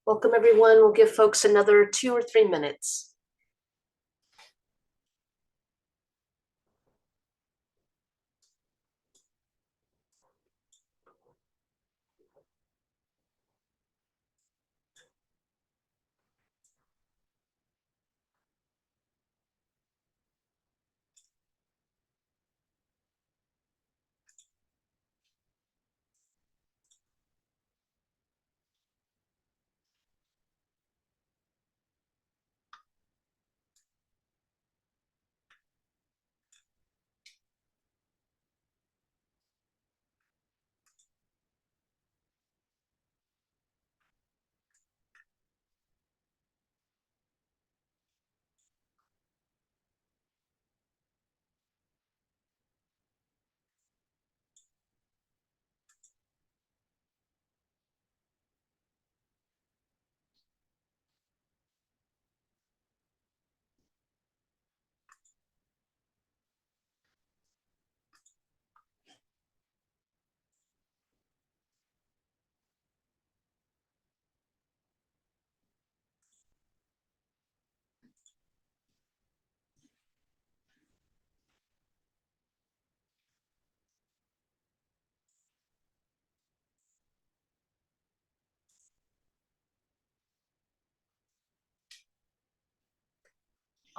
Welcome, everyone. We'll give folks another 2 or 3 minutes.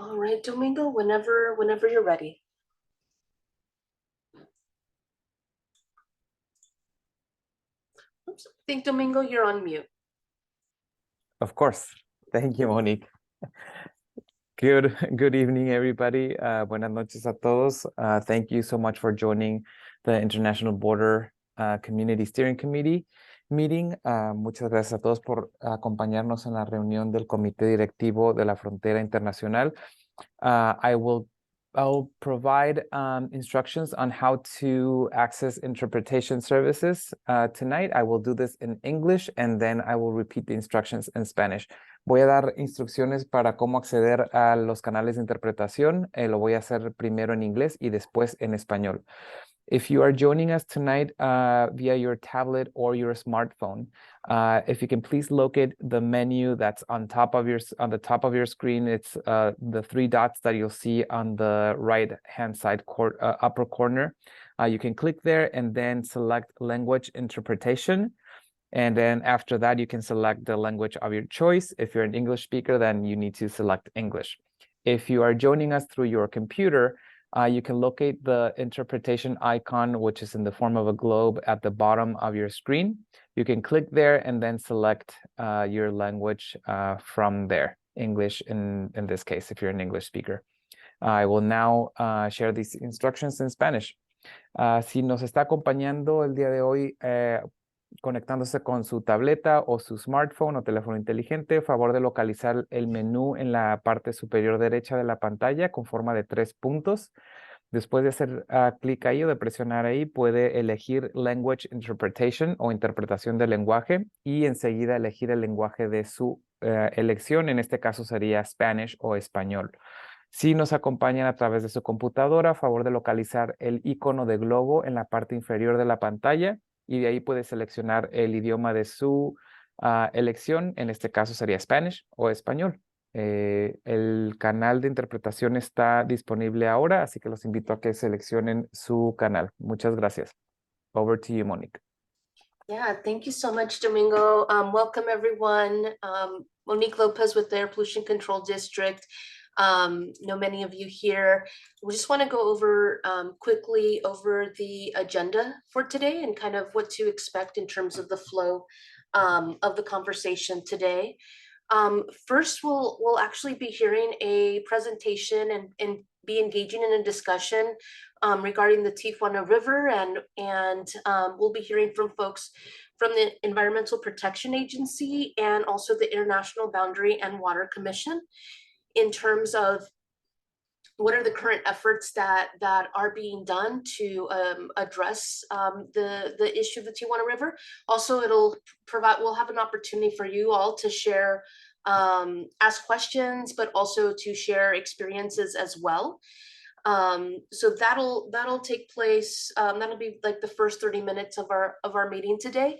All right, Domingo, whenever you're ready. Oops, I think, Domingo, you're on mute. Of course. Thank you, Monique. Good evening, everybody. Buenas noches a todos. Thank you so much for joining the International Border Community Steering Committee meeting. Muchas gracias a todos por acompañarnos en la reunión del Comité Directivo de la Frontera Internacional. I'll provide instructions on how to access interpretation services tonight. I will do this in English and then I will repeat the instructions in Spanish. Voy a dar instrucciones para cómo acceder a los canales de interpretación. Lo voy a hacer primero en inglés y después en español. If you are joining us tonight via your tablet or your smartphone, if you can please locate the menu that's on the top of your screen. It's the 3 dots that you'll see on the right-hand side upper corner. You can click there and then select language interpretation. And then after that, you can select the language of your choice. If you're an English speaker, then you need to select English. If you are joining us through your computer, you can locate the interpretation icon, which is in the form of a globe at the bottom of your screen. You can click there and then select your language from there, English in this case, if you're an English speaker. I will now share these instructions in Spanish. Si nos está acompañando el día de hoy, conectándose con su tableta o su smartphone o teléfono inteligente, favor de localizar el menú en la parte superior derecha de la pantalla con forma de 3 puntos. Después de hacer clic ahí o de presionar ahí, puede elegir Language Interpretation o interpretación del lenguaje y enseguida elegir el lenguaje de su elección. En este caso sería Spanish o español. Si nos acompañan a través de su computadora, favor de localizar el icono de globo en la parte inferior de la pantalla y de ahí puede seleccionar el idioma de su elección. En este caso sería Spanish o español. El canal de interpretación está disponible ahora, así que los invito a que seleccionen su canal. Muchas gracias. Over to you, Monique. Yeah, thank you so much, Domingo. Welcome, everyone. Monique Lopez with the Air Pollution Control District. Know many of you here. We just want to go over quickly over the agenda for today and kind of what to expect in terms of the flow of the conversation today. First, we'll actually be hearing a presentation and be engaging in a discussion regarding the Tijuana River, and we'll be hearing from folks from the Environmental Protection Agency and also the International Boundary and Water Commission in terms of what are the current efforts that are being done to address the issue of the Tijuana River. Also, we'll have an opportunity for you all to share, ask questions, but also to share experiences as well. So that'll take place, that'll be like the first 30 minutes of our meeting today.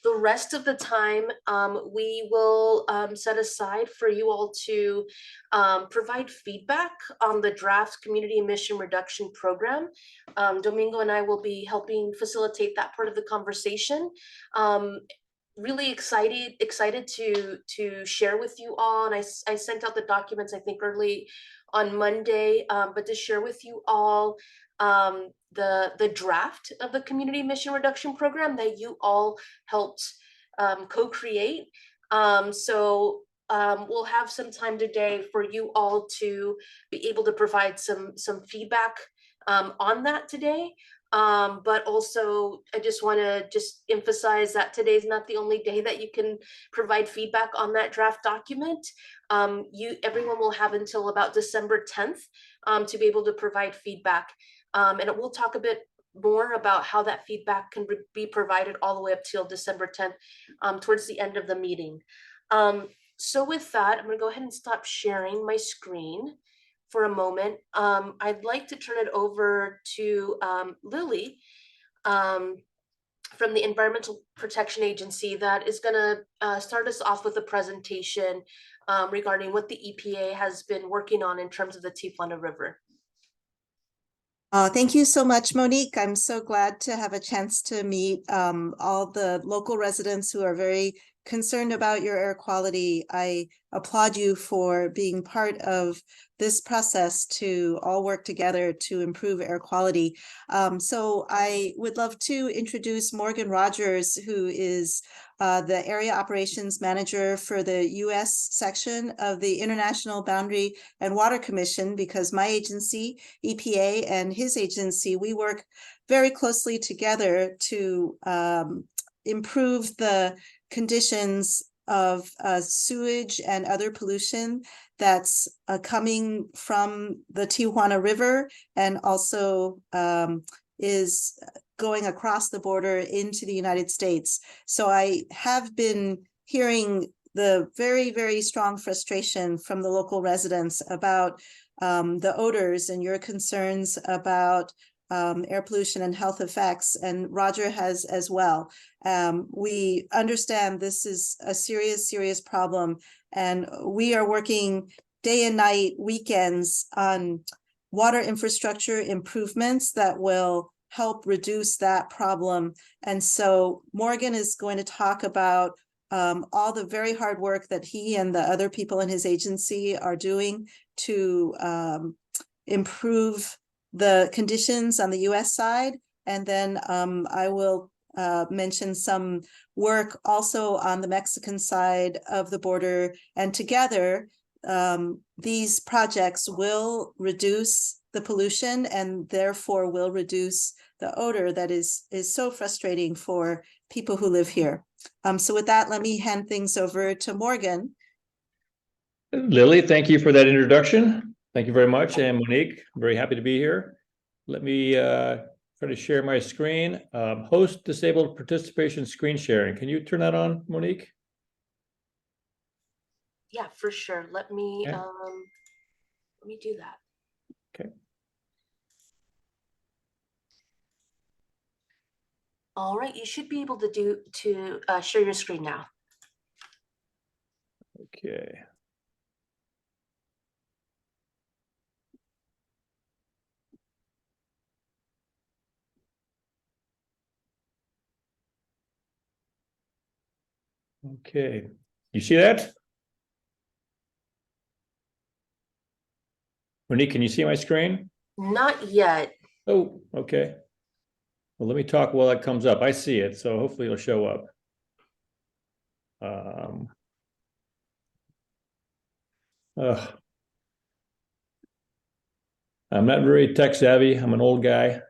The rest of the time, we will set aside for you all to provide feedback on the draft community emission reduction program. Domingo and I will be helping facilitate that part of the conversation. Really excited to share with you all, and I sent out the documents I think early on Monday, but to share with you all the draft of the community emission reduction program that you all helped co-create. So we'll have some time today for you all to be able to provide some feedback on that today. But also I just want to emphasize that today's not the only day that you can provide feedback on that draft document. Everyone will have until about December 10th to be able to provide feedback. And we'll talk a bit more about how that feedback can be provided all the way up till December 10th, towards the end of the meeting. So with that, I'm going to go ahead and stop sharing my screen for a moment. I'd like to turn it over to Lily from the Environmental Protection Agency that is going to start us off with a presentation regarding what the EPA has been working on in terms of the Tijuana River. Thank you so much, Monique. I'm so glad to have a chance to meet all the local residents who are very concerned about your air quality. I applaud you for being part of this process to all work together to improve air quality. So I would love to introduce Morgan Rogers, who is the Area Operations Manager for the U.S. section of the International Boundary and Water Commission, because my agency, EPA, and his agency, we work very closely together to improve the conditions of sewage and other pollution that's coming from the Tijuana River, and also is going across the border into the United States. So I have been hearing the very, very strong frustration from the local residents about the odors and your concerns about air pollution and health effects, and Roger has as well. We understand this is a serious, serious problem, and we are working day and night, weekends, on water infrastructure improvements that will help reduce that problem. And so Morgan is going to talk about all the very hard work that he and the other people in his agency are doing to improve the conditions on the U.S. side. And then I will mention some work also on the Mexican side of the border. And together, these projects will reduce the pollution and therefore will reduce the odor that is so frustrating for people who live here. So with that, let me hand things over to Morgan. Lily, thank you for that introduction. Thank you very much. And Monique, I'm very happy to be here. Let me try to share my screen. Host disabled participation screen sharing. Can you turn that on, Monique? Yeah, for sure. Let me Okay. let me do that. Okay. All right, you should be able to share your screen now. Okay. Okay. You see that? Monique, can you see my screen? Not yet. Oh, okay. Well, let me talk while that comes up. I see it, so hopefully it'll show up. I'm not very tech savvy. I'm an old guy.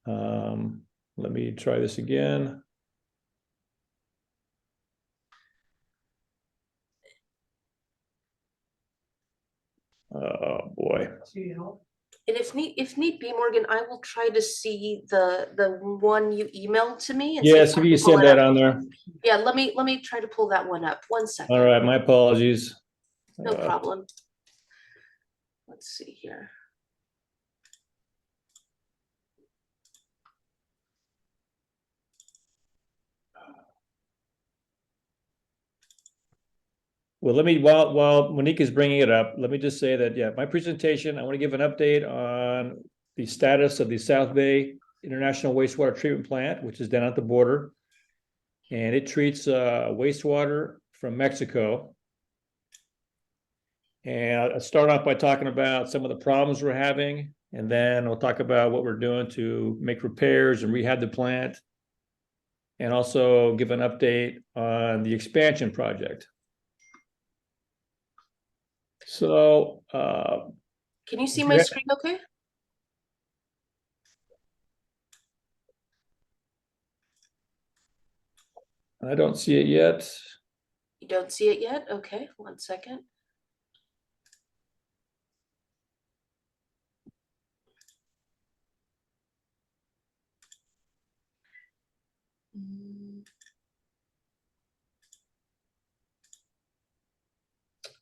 Let me try this again. Oh boy. And if need be, Morgan, I will try to see the one you emailed to me. And Yes, see if I you can pull send it that up. on there. Yeah, let me try to pull that one up. 1 second. All right, my apologies. No problem. Let's see here. Well, let me, while Monique is bringing it up, let me just say that, yeah, my presentation, I want to give an update on the status of the South Bay International Wastewater Treatment Plant, which is down at the border. And it treats wastewater from Mexico. And I'll start off by talking about some of the problems we're having, and then we'll talk about what we're doing to make repairs and rehab the plant, and also give an update on the expansion project. So, Can you see my yeah. screen okay? I don't see it yet. You don't see it yet? Okay, 1 second.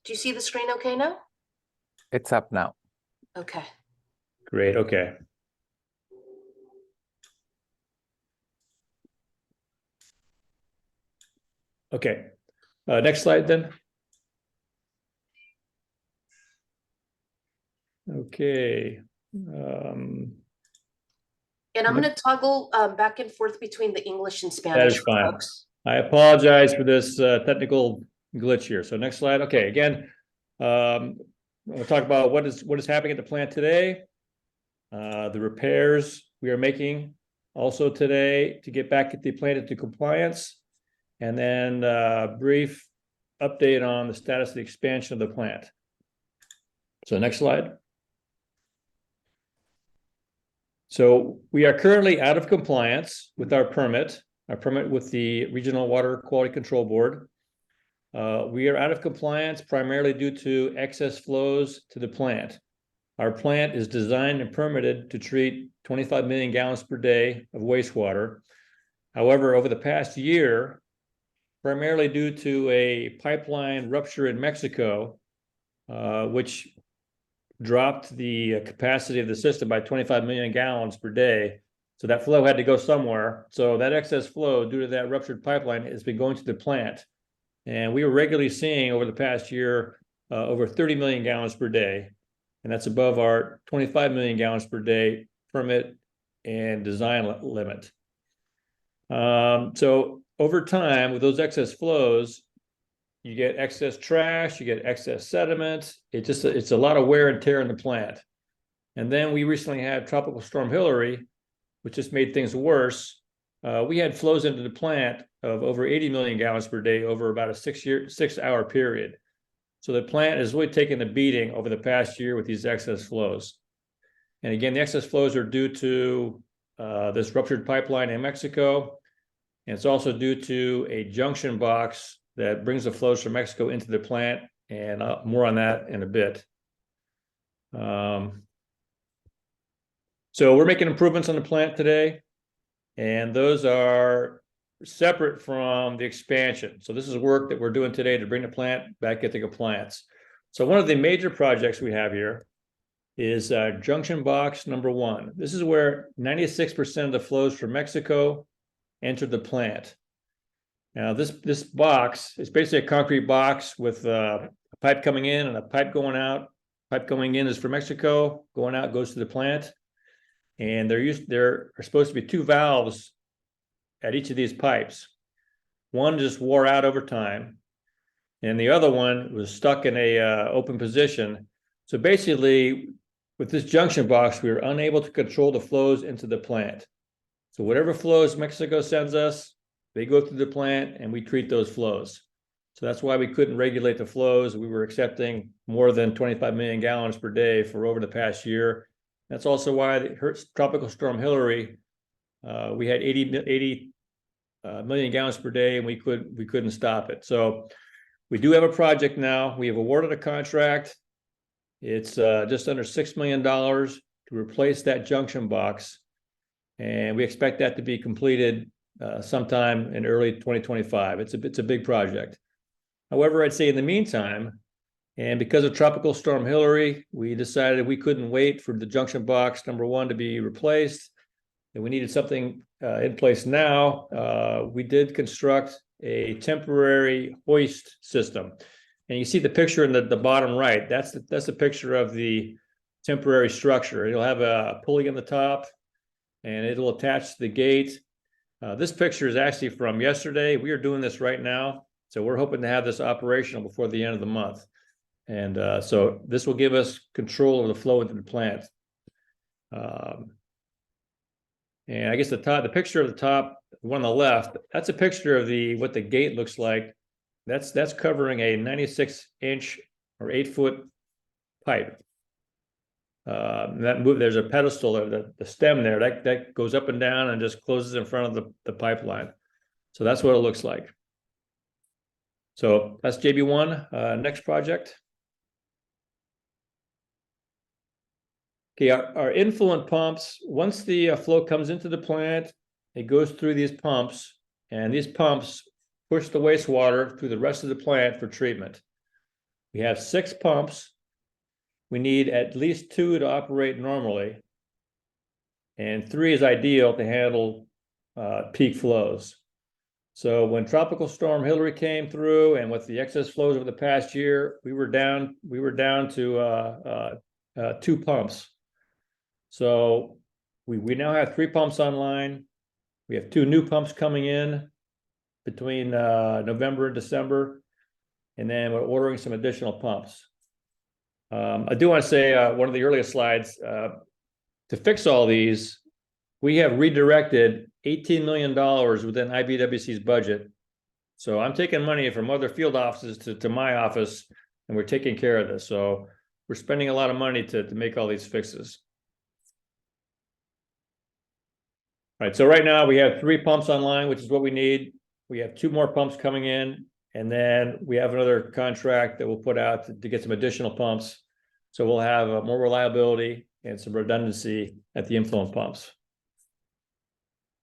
Do you see the screen okay now? It's up now. Okay. Great, okay. Okay, next slide then. Okay. And I'm gonna toggle back and forth between the English and That Spanish is for fine. folks. I apologize for this technical glitch here. So next slide. Okay, again, we'll talk about what is happening at the plant today. The repairs we are making also today to get back at the plant into compliance, and then brief update on the status of the expansion of the plant. So next slide. So we are currently out of compliance with our permit with the Regional Water Quality Control Board. We are out of compliance primarily due to excess flows to the plant. Our plant is designed and permitted to treat 25 million gallons per day of wastewater. However, over the past year, primarily due to a pipeline rupture in Mexico, which dropped the capacity of the system by 25 million gallons per day. So that flow had to go somewhere. So that excess flow due to that ruptured pipeline has been going to the plant. And we were regularly seeing over the past year over 30 million gallons per day. And that's above our 25 million gallons per day permit and design limit. So over time, with those excess flows, you get excess trash, you get excess sediment. It's a lot of wear and tear in the plant. And then we recently had Tropical Storm Hilary, which just made things worse. We had flows into the plant of over 80 million gallons per day over about a 6 hour period. So the plant is really taking the beating over the past year with these excess flows. And again, the excess flows are due to this ruptured pipeline in Mexico. And it's also due to a junction box that brings the flows from Mexico into the plant, and more on that in a bit. So we're making improvements on the plant today, and those are separate from the expansion. So this is work that we're doing today to bring the plant back into compliance. So one of the major projects we have here is junction box number 1. This is where 96% of the flows from Mexico enter the plant. Now this box is basically a concrete box with a pipe coming in and a pipe going out. Pipe going in is from Mexico, going out goes to the plant. And there are supposed to be 2 valves at each of these pipes. One just wore out over time, and the other one was stuck in a open position. So basically, with this junction box, we were unable to control the flows into the plant. So whatever flows Mexico sends us, they go through the plant and we treat those flows. So that's why we couldn't regulate the flows. We were accepting more than 25 million gallons per day for over the past year. That's also why the Tropical Storm Hilary, we had 80 million gallons per day, and we couldn't stop it. So we do have a project now. We have awarded a contract. It's just under $6 million to replace that junction box. And we expect that to be completed sometime in early 2025. It's a big project. However, I'd say in the meantime, and because of Tropical Storm Hilary, we decided we couldn't wait for the junction box number 1 to be replaced, and we needed something in place now. We did construct a temporary hoist system. And you see the picture in the bottom right. That's the picture of the temporary structure. It'll have a pulley on the top, and it'll attach to the gate. This picture is actually from yesterday. We are doing this right now, so we're hoping to have this operational before the end of the month. And so this will give us control of the flow into the plant. And I guess the picture of the top, the one on the left, that's a picture of what the gate looks like. That's covering a 96-inch or 8-foot pipe. There's a pedestal there, the stem there that goes up and down and just closes in front of the pipeline. So that's what it looks like. So that's JB1. Next project. Okay, our influent pumps, once the flow comes into the plant, it goes through these pumps, and these pumps push the wastewater through the rest of the plant for treatment. We have 6 pumps. We need at least 2 to operate normally, and 3 is ideal to handle peak flows. So when Tropical Storm Hilary came through, and with the excess flows over the past year, we were down to 2 pumps. So we now have 3 pumps online. We have 2 new pumps coming in between November and December, and then we're ordering some additional pumps. I do want to say one of the earliest slides, to fix all these, we have redirected $18 million within IBWC's budget. So I'm taking money from other field offices to my office, and we're taking care of this. So we're spending a lot of money to make all these fixes. All right, so right now we have 3 pumps online, which is what we need. We have 2 more pumps coming in, and then we have another contract that we'll put out to get some additional pumps. So we'll have more reliability and some redundancy at the influent pumps.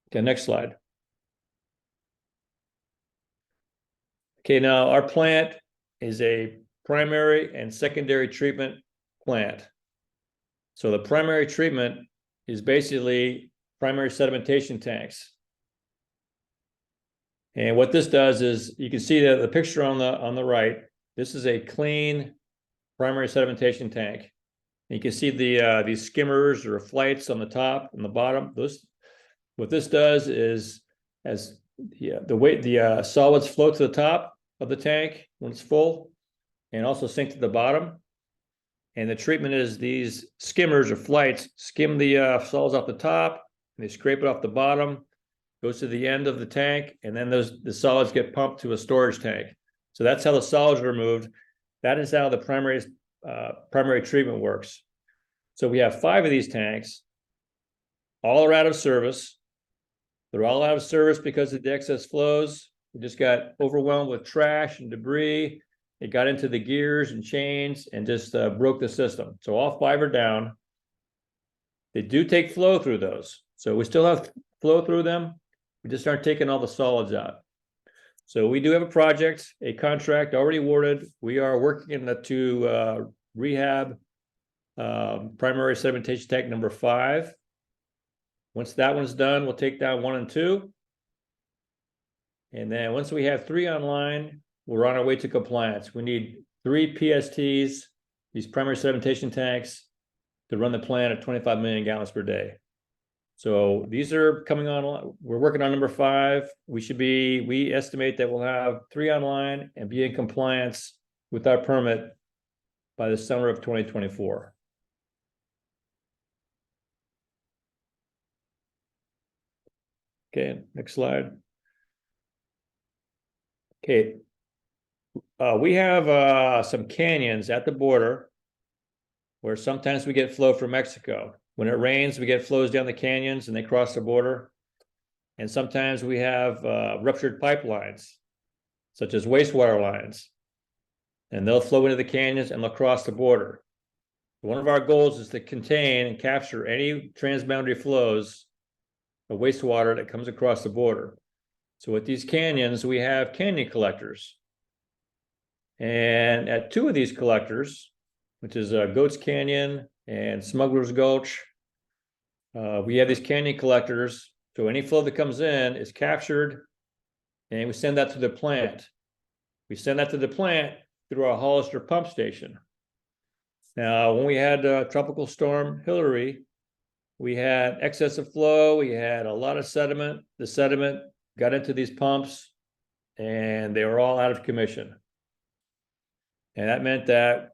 Okay, next slide. Okay, now our plant is a primary and secondary treatment plant. So the primary treatment is basically primary sedimentation tanks. And what this does is, you can see the picture on the right. This is a clean primary sedimentation tank. And you can see these skimmers or flights on the top and the bottom. What this does is, as the solids float to the top of the tank when it's full, and also sink to the bottom. And the treatment is these skimmers or flights skim the solids off the top, and they scrape it off the bottom, goes to the end of the tank, and then the solids get pumped to a storage tank. So that's how the solids are removed. That is how the primary treatment works. So we have 5 of these tanks. All are out of service. They're all out of service because of the excess flows. We just got overwhelmed with trash and debris. It got into the gears and chains and just broke the system. So all 5 are down. They do take flow through those. So we still have flow through them. We just aren't taking all the solids out. So we do have a contract already awarded. We are working to rehab primary sedimentation tank number 5. Once that one's done, we'll take down 1 and 2. And then once we have 3 online, we're on our way to compliance. We need 3 PSTs, these primary sedimentation tanks, to run the plant at 25 million gallons per day. So these are coming on. We're working on number 5. We estimate that we'll have 3 online and be in compliance with our permit by the summer of 2024. Okay, next slide. Okay, we have some canyons at the border where sometimes we get flow from Mexico. When it rains, we get flows down the canyons and they cross the border. And sometimes we have ruptured pipelines, such as wastewater lines, and they'll flow into the canyons and they'll cross the border. One of our goals is to contain and capture any transboundary flows of wastewater that comes across the border. So with these canyons, we have canyon collectors. And at 2 of these collectors, which is Goats Canyon and Smuggler's Gulch, we have these canyon collectors. So any flow that comes in is captured, and we send that to the plant. We send that to the plant, through our Hollister pump station. Now, when we had Tropical Storm Hillary, we had excessive flow, we had a lot of sediment. The sediment got into these pumps and they were all out of commission. And that meant that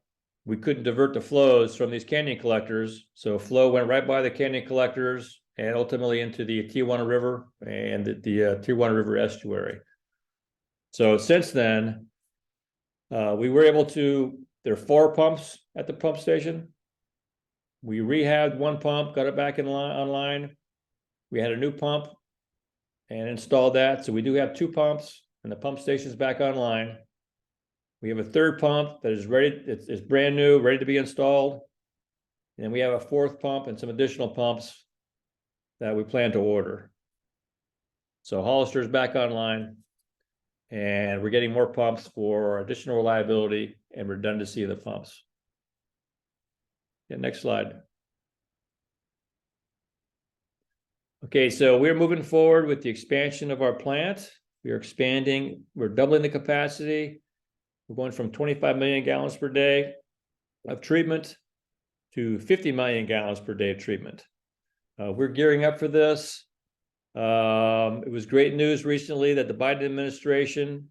we couldn't divert the flows from these canyon collectors. So flow went right by the canyon collectors and ultimately into the Tijuana River and the Tijuana River estuary. So since then, we were able to, there are 4 pumps at the pump station. We rehabbed 1 pump, got it back online. We had a new pump and installed that. So we do have 2 pumps and the pump station is back online. We have a 3rd pump that is ready. It's brand new, ready to be installed. And we have a 4th pump and some additional pumps that we plan to order. So Hollister is back online and we're getting more pumps for additional reliability and redundancy of the pumps. Yeah, next slide. Okay, so we're moving forward with the expansion of our plant. We are expanding, we're doubling the capacity. We're going from 25 million gallons per day of treatment to 50 million gallons per day of treatment. We're gearing up for this. It was great news recently that the Biden administration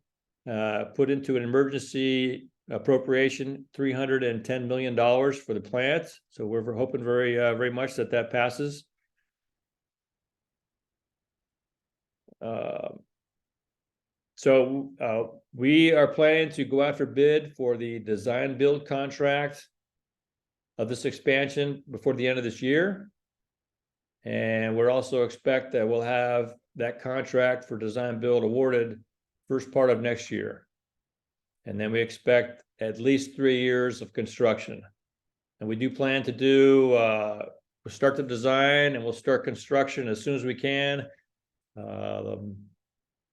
put into an emergency appropriation $310 million for the plant. So we're hoping very much that passes. So we are planning to go out for bid for the design build contract of this expansion before the end of this year. And we're also expect that we'll have that contract for design build awarded first part of next year. And then we expect at least 3 years of construction. And we do plan to do, we'll start the design and we'll start construction as soon as we can.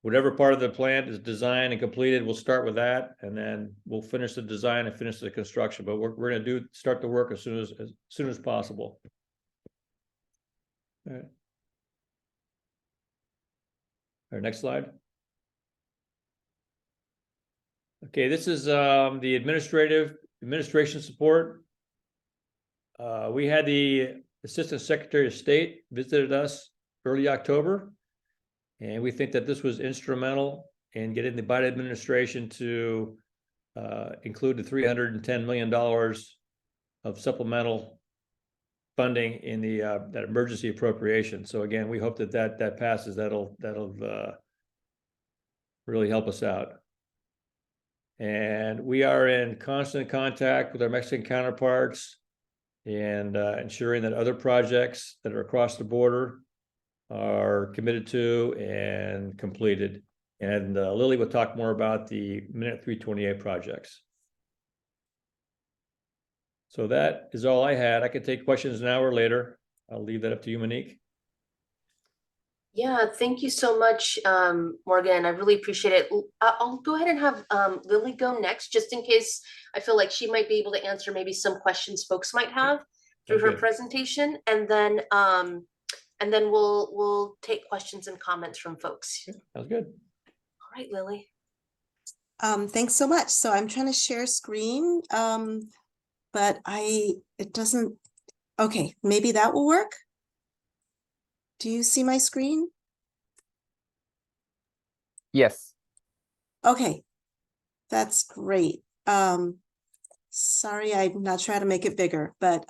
Whatever part of the plant is designed and completed, we'll start with that, and then we'll finish the design and finish the construction. But we're going to start the work as soon as possible. All right. All right, next slide. Okay, this is the administration support. We had the Assistant Secretary of State visited us early October. And we think that this was instrumental in getting the Biden administration to include the $310 million of supplemental funding in the that emergency appropriation. So again, we hope that passes. That'll really help us out. And we are in constant contact with our Mexican counterparts and ensuring that other projects that are across the border are committed to and completed. And Lily will talk more about the Minute 328 projects. So that is all I had. I could take questions an hour later. I'll leave that up to you, Monique. Yeah, thank you so much, Morgan. I really appreciate it. I'll go ahead and have Lily go next, just in case I feel like she might be able to answer maybe some questions folks might have through her presentation. And then we'll take questions and comments from folks. Sounds good. All right, Lily. Thanks so much. So I'm trying to share screen, but it doesn't, okay, maybe that will work. Do you see my screen? Yes. Okay, that's great. Sorry, I'm not sure how to make it bigger, but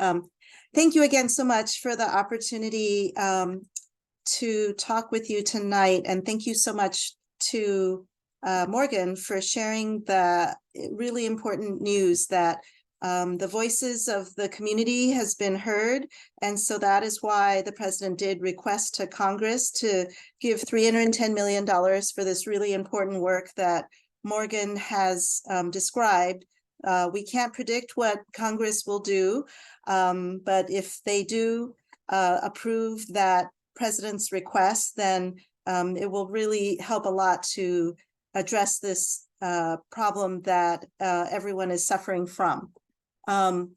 thank you again so much for the opportunity to talk with you tonight. And thank you so much to Morgan for sharing the really important news that the voices of the community has been heard. And so that is why the president did request to Congress to give $310 million for this really important work that Morgan has described. We can't predict what Congress will do, but if they do approve that president's request, then it will really help a lot to address this problem that everyone is suffering from. As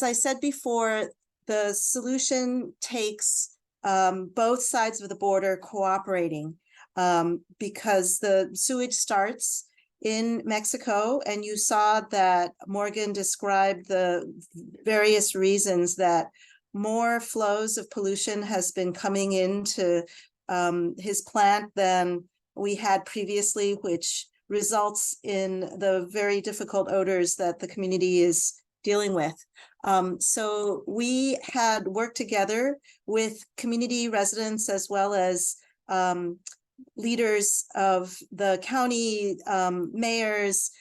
I said before, the solution takes both sides of the border cooperating because the sewage starts in Mexico, and you saw that Morgan described the various reasons that more flows of pollution has been coming into his plant than we had previously, which results in the very difficult odors that the community is dealing with. So we had worked together with community residents as well as leaders of the county, mayors,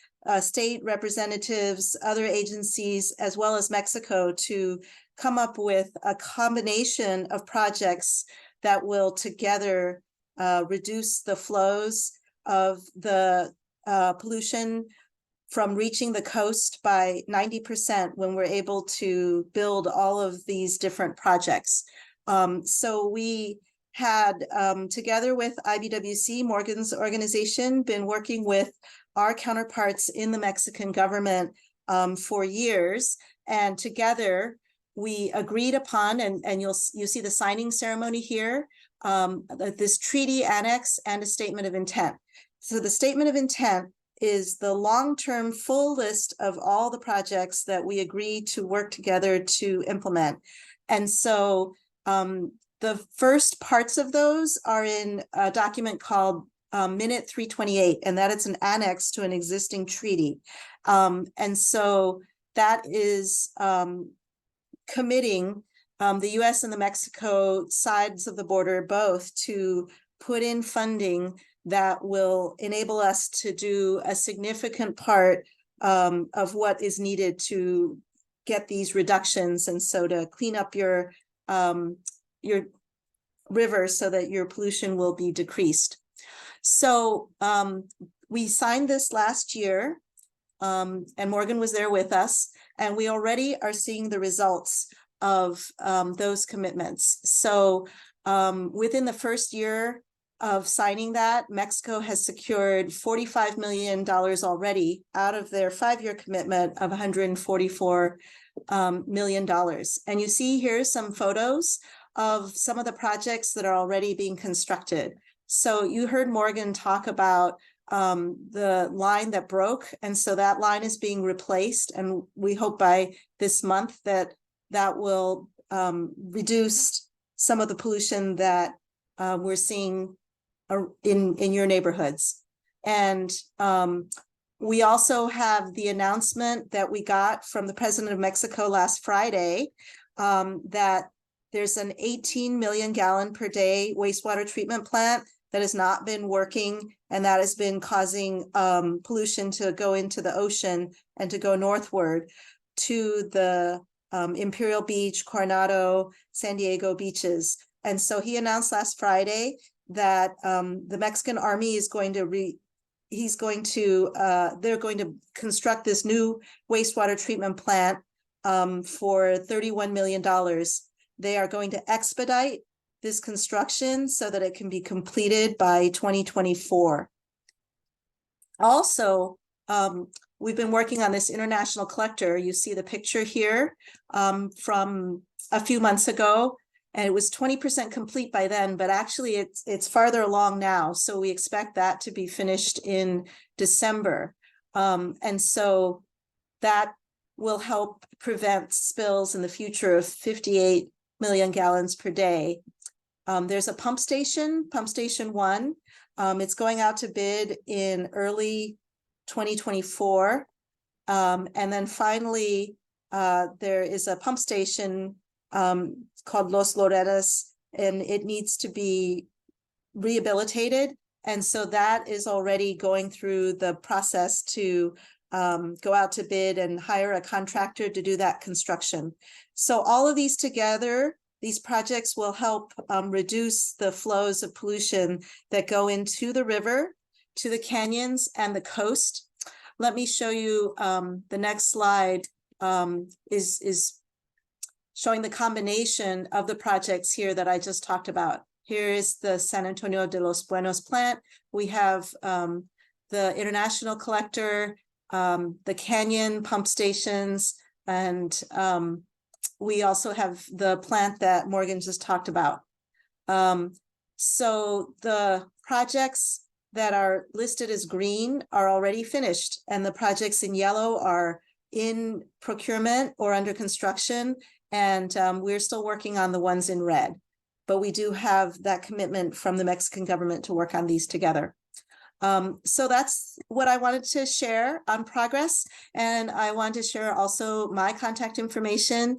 state representatives, other agencies, as well as Mexico, to come up with a combination of projects that will together reduce the flows of the pollution from reaching the coast by 90% when we're able to build all of these different projects. So we had, together with IBWC, Morgan's organization, been working with our counterparts in the Mexican government for years. And together we agreed upon, and you see the signing ceremony here, this treaty annex and a statement of intent. So the statement of intent is the long-term full list of all the projects that we agree to work together to implement. And so the first parts of those are in a document called Minute 328, and that it's an annex to an existing treaty. And so that is committing the US and the Mexico sides of the border both to put in funding that will enable us to do a significant part of what is needed to get these reductions, and so to clean up your river so that your pollution will be decreased. So we signed this last year, and Morgan was there with us, and we already are seeing the results of those commitments. So within the first year of signing that, Mexico has secured $45 million already out of their 5-year commitment of $144 million. And you see here some photos of some of the projects that are already being constructed. So you heard Morgan talk about the line that broke, and so that line is being replaced, and we hope by this month that that will reduce some of the pollution that we're seeing in your neighborhoods. And we also have the announcement that we got from the President of Mexico last Friday that there's an 18 million gallon per day wastewater treatment plant that has not been working, and that has been causing pollution to go into the ocean and to go northward to the Imperial Beach, Coronado, San Diego beaches. And so he announced last Friday that the Mexican army is going to they're going to construct this new wastewater treatment plant for $31 million. They are going to expedite this construction so that it can be completed by 2024. Also, we've been working on this international collector. You see the picture here from a few months ago, and it was 20% complete by then, but actually it's farther along now. So we expect that to be finished in December. And so that will help prevent spills in the future of 58 million gallons per day. There's a Pump Station 1. It's going out to bid in early 2024. And then finally, there is a pump station called Los Loretas, and it needs to be rehabilitated. And so that is already going through the process to go out to bid and hire a contractor to do that construction. So all of these together, these projects will help reduce the flows of pollution that go into the river, to the canyons and the coast. Let me show you the next slide is showing the combination of the projects here that I just talked about. Here is the San Antonio de los Buenos plant. We have the international collector, the canyon pump stations, and we also have the plant that Morgan just talked about. So the projects that are listed as green are already finished, and the projects in yellow are in procurement or under construction. And we're still working on the ones in red. But we do have that commitment from the Mexican government to work on these together. So that's what I wanted to share on progress. And I wanted to share also my contact information.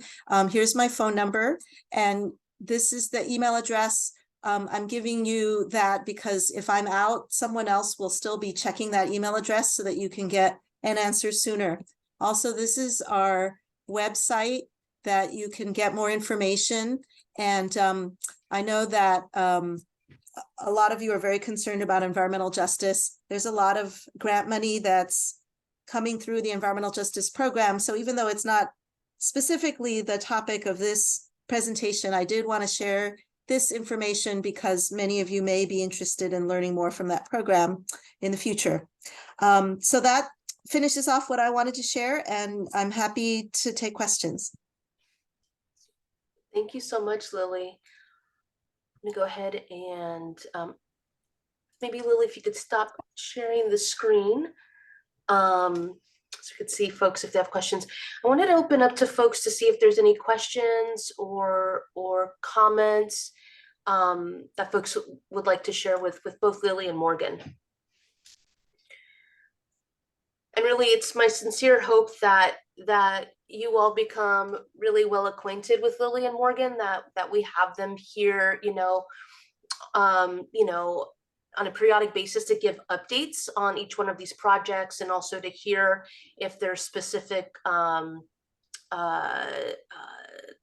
Here's my phone number, and this is the email address. I'm giving you that because if I'm out, someone else will still be checking that email address so that you can get an answer sooner. Also, this is our website that you can get more information. And I know that a lot of you are very concerned about environmental justice. There's a lot of grant money that's coming through the environmental justice program. So even though it's not specifically the topic of this presentation, I did want to share this information because many of you may be interested in learning more from that program in the future. So that finishes off what I wanted to share, and I'm happy to take questions. Thank you so much, Lily. I'm gonna go ahead and maybe Lily, if you could stop sharing the screen. So you could see folks if they have questions. I wanted to open up to folks to see if there's any questions or comments that folks would like to share with both Lily and Morgan. And really, it's my sincere hope that you all become really well acquainted with Lily and Morgan, that we have them here, on a periodic basis to give updates on each one of these projects, and also to hear if there's specific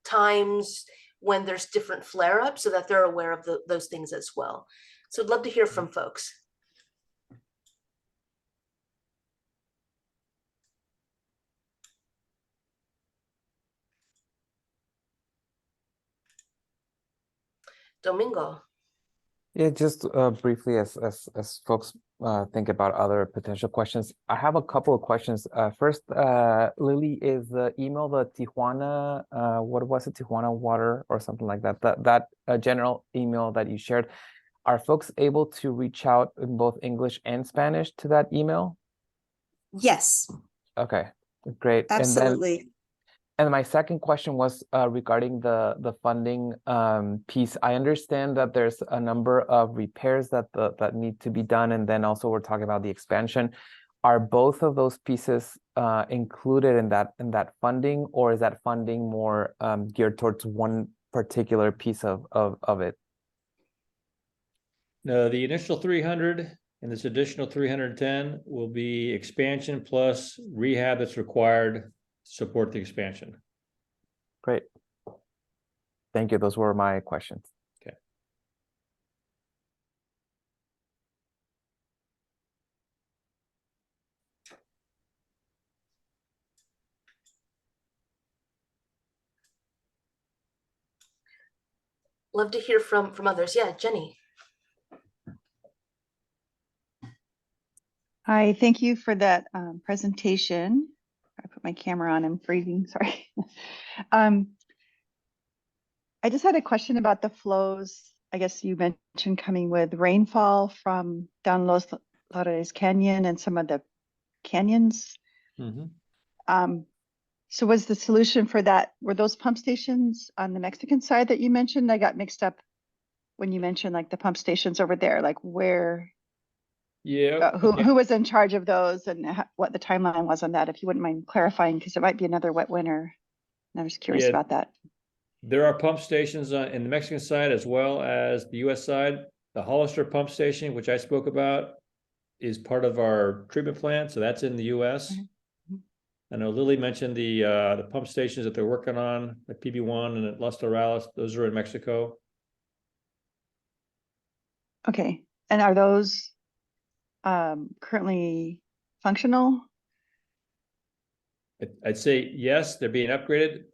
times when there's different flare-ups, so that they're aware of those things as well. So I'd love to hear from folks. Domingo. Yeah, just briefly, as folks think about other potential questions, I have a couple of questions. First, Lily, is the email the Tijuana, what was it, Tijuana Water or something like that? That general email that you shared, are folks able to reach out in both English and Spanish to that email? Yes, Okay, great. absolutely. And my second question was regarding the funding piece. I understand that there's a number of repairs that need to be done, and then also we're talking about the expansion. Are both of those pieces included in that funding, or is that funding more geared towards one particular piece of it? No, the initial 300 and this additional 310 will be expansion plus rehab that's required to support the expansion. Great. Thank you. Those were my questions. Okay. Love to hear from others. Yeah, Jenny. Hi, thank you for that presentation. I put my camera on, I'm freezing, sorry. I just had a question about the flows. I guess you mentioned coming with rainfall from down Los Lares Canyon and some of the canyons. Mm-hmm. So was the solution for that, were those pump stations on the Mexican side that you mentioned? I got mixed up when you mentioned like the pump stations over there, like where? Yeah. Who was in charge of those, and what the timeline was on that, if you wouldn't mind clarifying, because it might be another wet winter. And I was curious about that. There are pump stations in the Mexican side as well as the US side. The Hollister pump station, which I spoke about, is part of our treatment plant. So that's in the US. Mm-hmm. I know Lily mentioned the pump stations that they're working on, like PB1 and at Los Torales. Those are in Mexico. Okay. And are those currently functional? I'd say yes, they're being upgraded.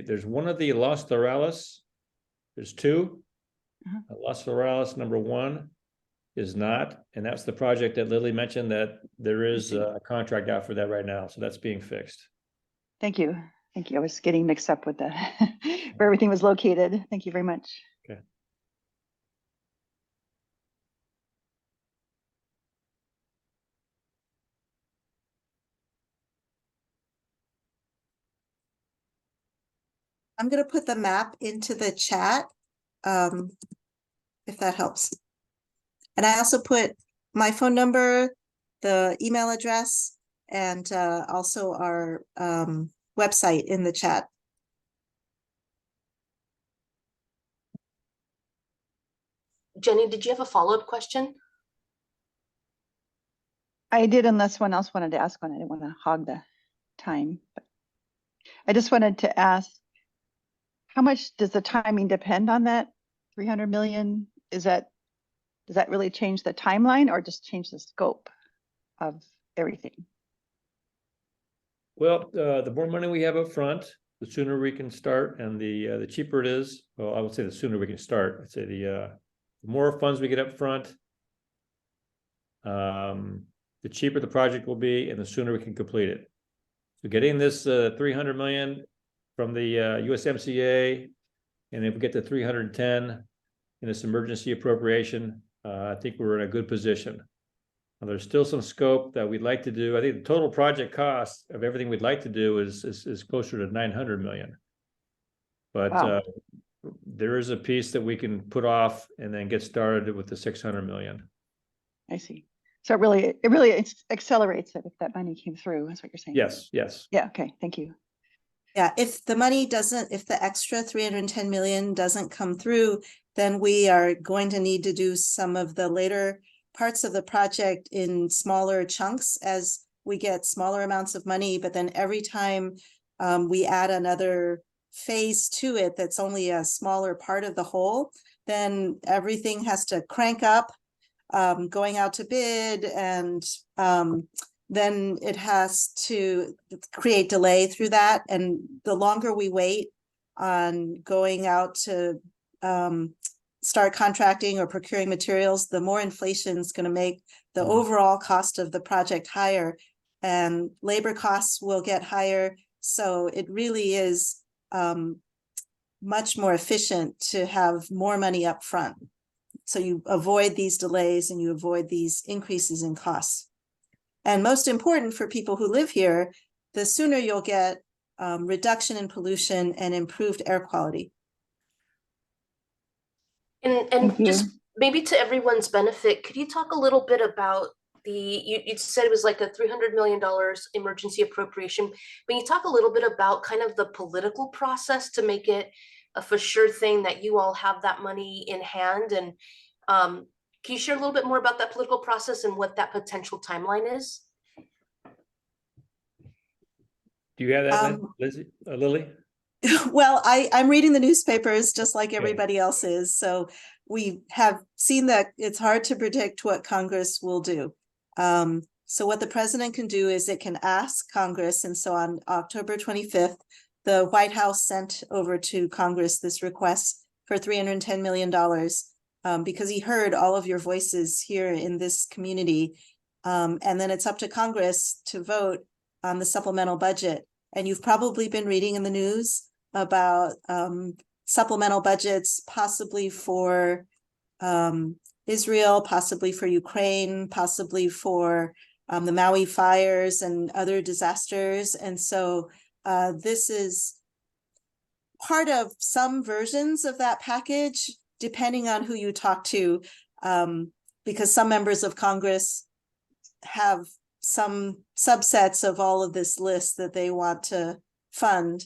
There's one of the Los Torales. There's two. Los Torales number 1 is not, and that's the project that Lily mentioned that there is a contract out for that right now. So that's being fixed. Thank you. Thank you. I was getting mixed up with the where everything was located. Thank you very much. Okay. I'm gonna put the map into the chat, if that helps. And I also put my phone number, the email address, and also our website in the chat. Jenny, did you have a follow-up question? I did, unless someone else wanted to ask one. I didn't want to hog the time. But I just wanted to ask, how much does the timing depend on that 300 million? Does that really change the timeline or just change the scope of everything? Well, the more money we have up front, the sooner we can start, and the cheaper it is. Well, I would say the sooner we can start. I'd say the more funds we get up front, the cheaper the project will be, and the sooner we can complete it. So getting this 300 million from the USMCA, and if we get to 310 in this emergency appropriation, I think we're in a good position. Now, there's still some scope that we'd like to do. I think the total project cost of everything we'd like to do is closer to 900 million. But Wow. there is a piece that we can put off and then get started with the 600 million. I see. So it really accelerates it if that money came through, is what you're saying? Yes, yes. Yeah, okay, thank you. Yeah, if the extra 310 million doesn't come through, then we are going to need to do some of the later parts of the project in smaller chunks as we get smaller amounts of money. But then every time we add another phase to it that's only a smaller part of the whole, then everything has to crank up, going out to bid, and then it has to create delay through that. And the longer we wait on going out to start contracting or procuring materials, the more inflation is going to make the overall cost of the project higher, and labor costs will get higher. So it really is much more efficient to have more money up front. So you avoid these delays and you avoid these increases in costs. And most important for people who live here, the sooner you'll get reduction in pollution and improved air quality. And Thank you. just maybe to everyone's benefit, could you talk a little bit about you said it was like a $300 million emergency appropriation. Can you talk a little bit about kind of the political process to make it a for sure thing that you all have that money in hand? And can you share a little bit more about that political process and what that potential timeline is? Do you have that, Lizzie, Lily? Well, I'm reading the newspapers just like everybody else is. So we have seen that it's hard to predict what Congress will do. So what the president can do is it can ask Congress. And so on October 25th, the White House sent over to Congress this request for $310 million because he heard all of your voices here in this community. And then it's up to Congress to vote on the supplemental budget. And you've probably been reading in the news about supplemental budgets, possibly for Israel, possibly for Ukraine, possibly for the Maui fires and other disasters. And so this is part of some versions of that package, depending on who you talk to, because some members of Congress have some subsets of all of this list that they want to fund.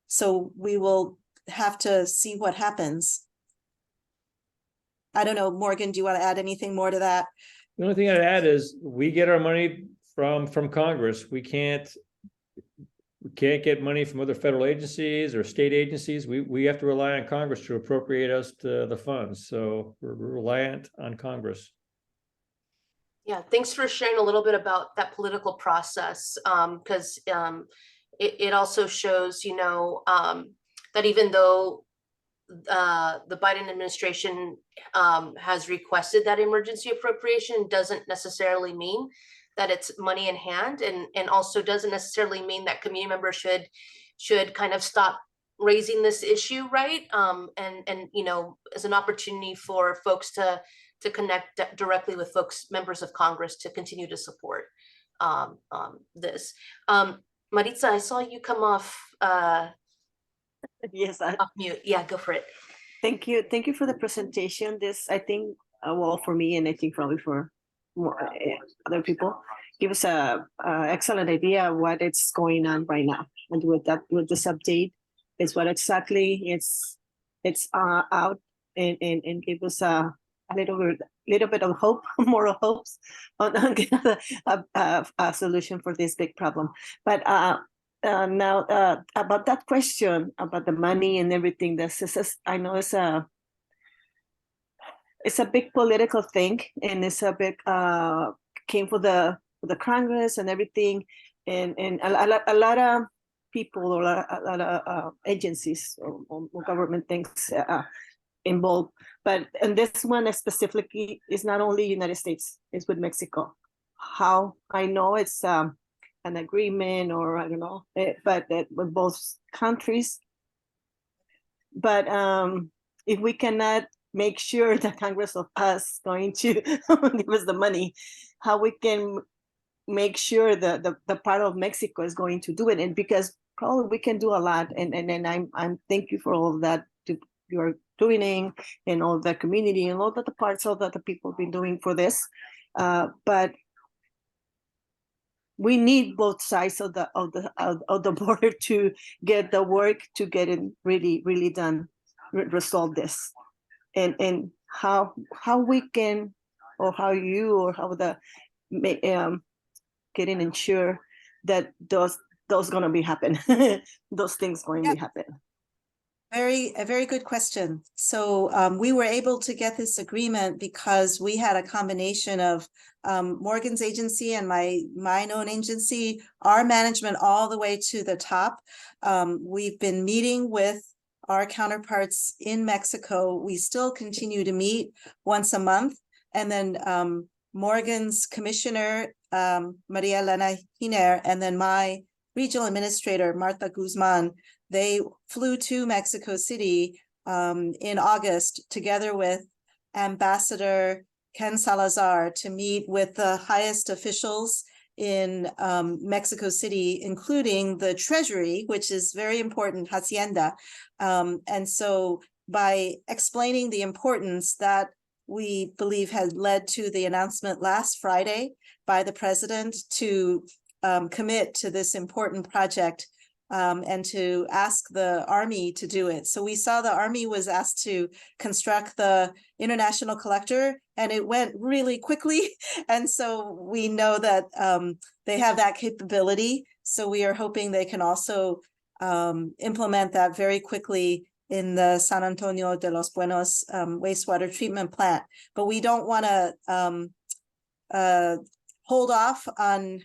So we will have to see what happens. I don't know, Morgan, do you want to add anything more to that? The only thing I'd add is we get our money from Congress. We can't get money from other federal agencies or state agencies. We have to rely on Congress to appropriate us to the funds. So we're reliant on Congress. Yeah, thanks for sharing a little bit about that political process, because it also shows, you know, that even though the Biden administration has requested that emergency appropriation, doesn't necessarily mean that it's money in hand, and also doesn't necessarily mean that community members should kind of stop raising this issue, right? And you know, as an opportunity for folks to connect directly with members of Congress to continue to support this. Maritza, I saw you come off Yes, Off mute. Yeah, go for it. thank you. Thank you for the presentation. This, I think, well, for me, and I think probably for more other people, give us a excellent idea of what is going on right now. And with that, with this update, is what exactly it's out, and give us a little bit of hope, moral hopes on a solution for this big problem. But now about that question about the money and everything, this is, I know it's a big political thing, and it's a big came for the Congress and everything, and a lot of people, or a lot of agencies or government things involved. But and this one specifically is not only United States, it's with Mexico. How I know it's an agreement, or I don't know, but with both countries. But if we cannot make sure that Congress of us going to give us the money, how we can make sure that the part of Mexico is going to do it, and because probably we can do a lot, and I'm thank you for all of that you're doing, and all the community and all the parts of that the people have been doing for this, but we need both sides of the border to get the work, to get it really done, resolve this, and how we can, or how you, or how the getting ensure that those gonna be happen, those things going to be happen. A very good question. So we were able to get this agreement because we had a combination of Morgan's agency and my own agency, our management all the way to the top. We've been meeting with our counterparts in Mexico. We still continue to meet once a month. And then Morgan's commissioner, Maria Elena Giner, and then my regional administrator, Martha Guzman, they flew to Mexico City in August together with Ambassador Ken Salazar to meet with the highest officials in Mexico City, including the Treasury, which is very important, Hacienda. And so by explaining the importance, that we believe has led to the announcement last Friday by the president to commit to this important project, and to ask the Army to do it. So we saw the Army was asked to construct the international collector, and it went really quickly. And so we know that they have that capability. So we are hoping they can also implement that very quickly in the San Antonio de los Buenos wastewater treatment plant. But we don't want to hold off on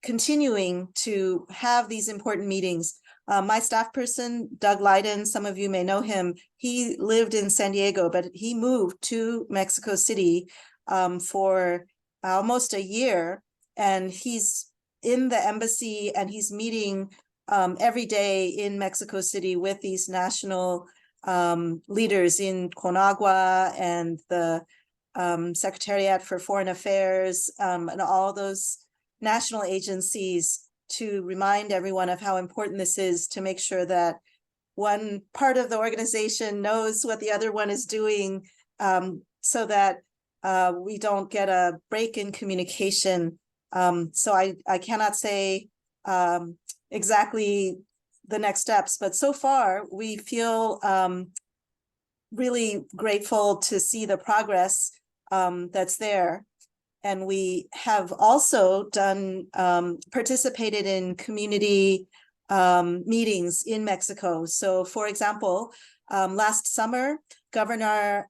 continuing to have these important meetings. My staff person, Doug Leiden, some of you may know him, he lived in San Diego, but he moved to Mexico City for almost a year, and he's in the embassy, and he's meeting every day in Mexico City with these national leaders in CONAGUA and the Secretariat for Foreign Affairs, and all those national agencies, to remind everyone of how important this is, to make sure that one part of the organization knows what the other one is doing, so that we don't get a break in communication. So I cannot say exactly the next steps, but so far we feel really grateful to see the progress that's there. And we have also done participated in community meetings in Mexico. So for example, last summer, Governor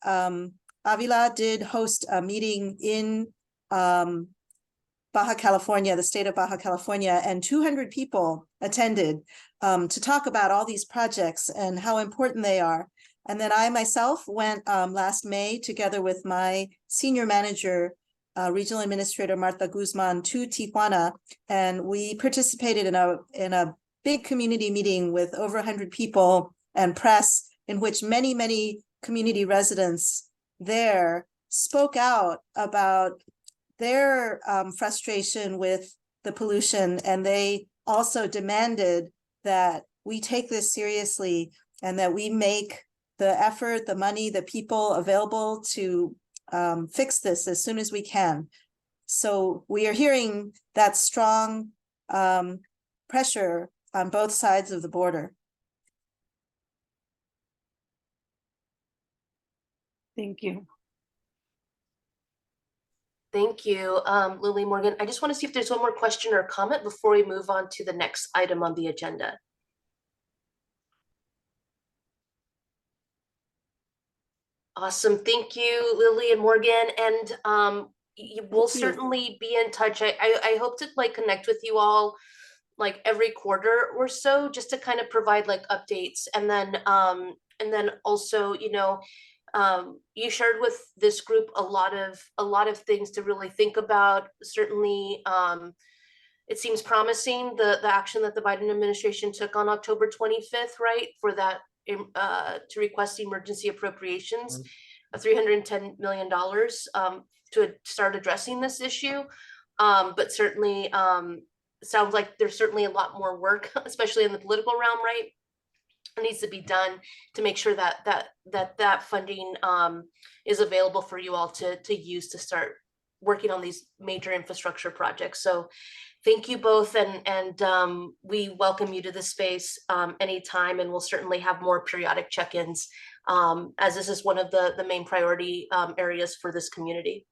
Avila did host a meeting in Baja California, the state of Baja California, and 200 people attended to talk about all these projects and how important they are. And then I myself went last May together with my senior manager, Regional Administrator Martha Guzman, to Tijuana, and we participated in a big community meeting with over 100 people and press, in which many community residents there spoke out about their frustration with the pollution, and they also demanded that we take this seriously and that we make the effort, the money, the people available to fix this as soon as we can. So we are hearing that strong pressure on both sides of the border. Thank you. Thank you, Lily Morgan. I just want to see if there's one more question or comment before we move on to the next item on the agenda. Awesome. Thank you, Lily and Morgan. And we'll Thank you. certainly be in touch. I hope to like connect with you all like every quarter or so, just to kind of provide like updates. And then also, you know, you shared with this group a lot of things to really think about. Certainly, it seems promising the action that the Biden administration took on October 25th, right, for that to request emergency appropriations of $310 million to start addressing this issue. But certainly, sounds like there's certainly a lot more work, especially in the political realm, right? It needs to be done to make sure that funding is available for you all to use to start working on these major infrastructure projects. So thank you both, and we welcome you to this space anytime, and we'll certainly have more periodic check-ins as this is one of the main priority areas for this community.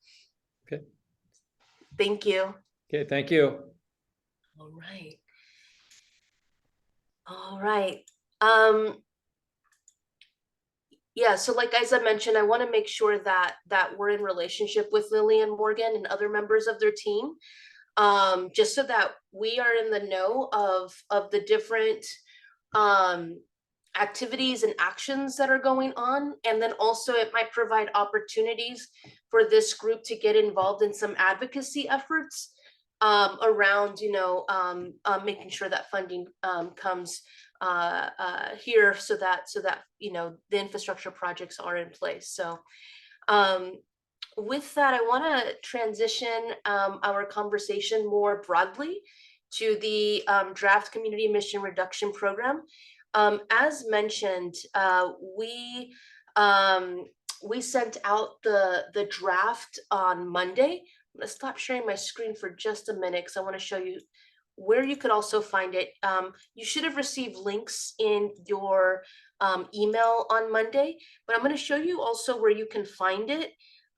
Okay. Thank you. Okay, thank you. All right. All right. Yeah, so like as I mentioned, I want to make sure that we're in relationship with Lily and Morgan and other members of their team, just so that we are in the know of the different activities and actions that are going on. And then also it might provide opportunities for this group to get involved in some advocacy efforts around, you know, making sure that funding comes here so that you know the infrastructure projects are in place. So with that, I want to transition our conversation more broadly to the draft community emission reduction program. As mentioned, we sent out the draft on Monday. I'm gonna stop sharing my screen for just a minute because I want to show you where you could also find it. You should have received links in your email on Monday, but I'm going to show you also where you can find it.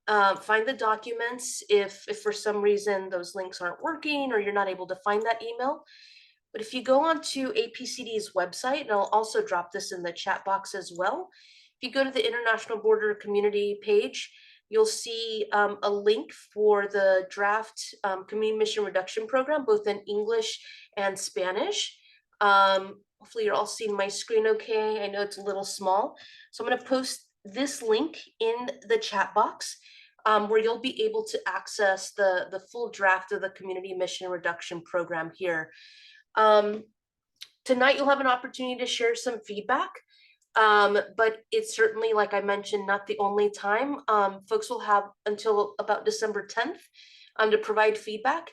Find the documents if for some reason those links aren't working or you're not able to find that email. But if you go onto APCD's website, and I'll also drop this in the chat box as well, if you go to the International Border Community page, you'll see a link for the draft community emission reduction program, both in English and Spanish. Hopefully you're all seeing my screen okay. I know it's a little small. So I'm gonna post this link in the chat box where you'll be able to access the full draft of the community emission reduction program here. Tonight you'll have an opportunity to share some feedback. But it's certainly, like I mentioned, not the only time. Folks will have until about December 10th to provide feedback.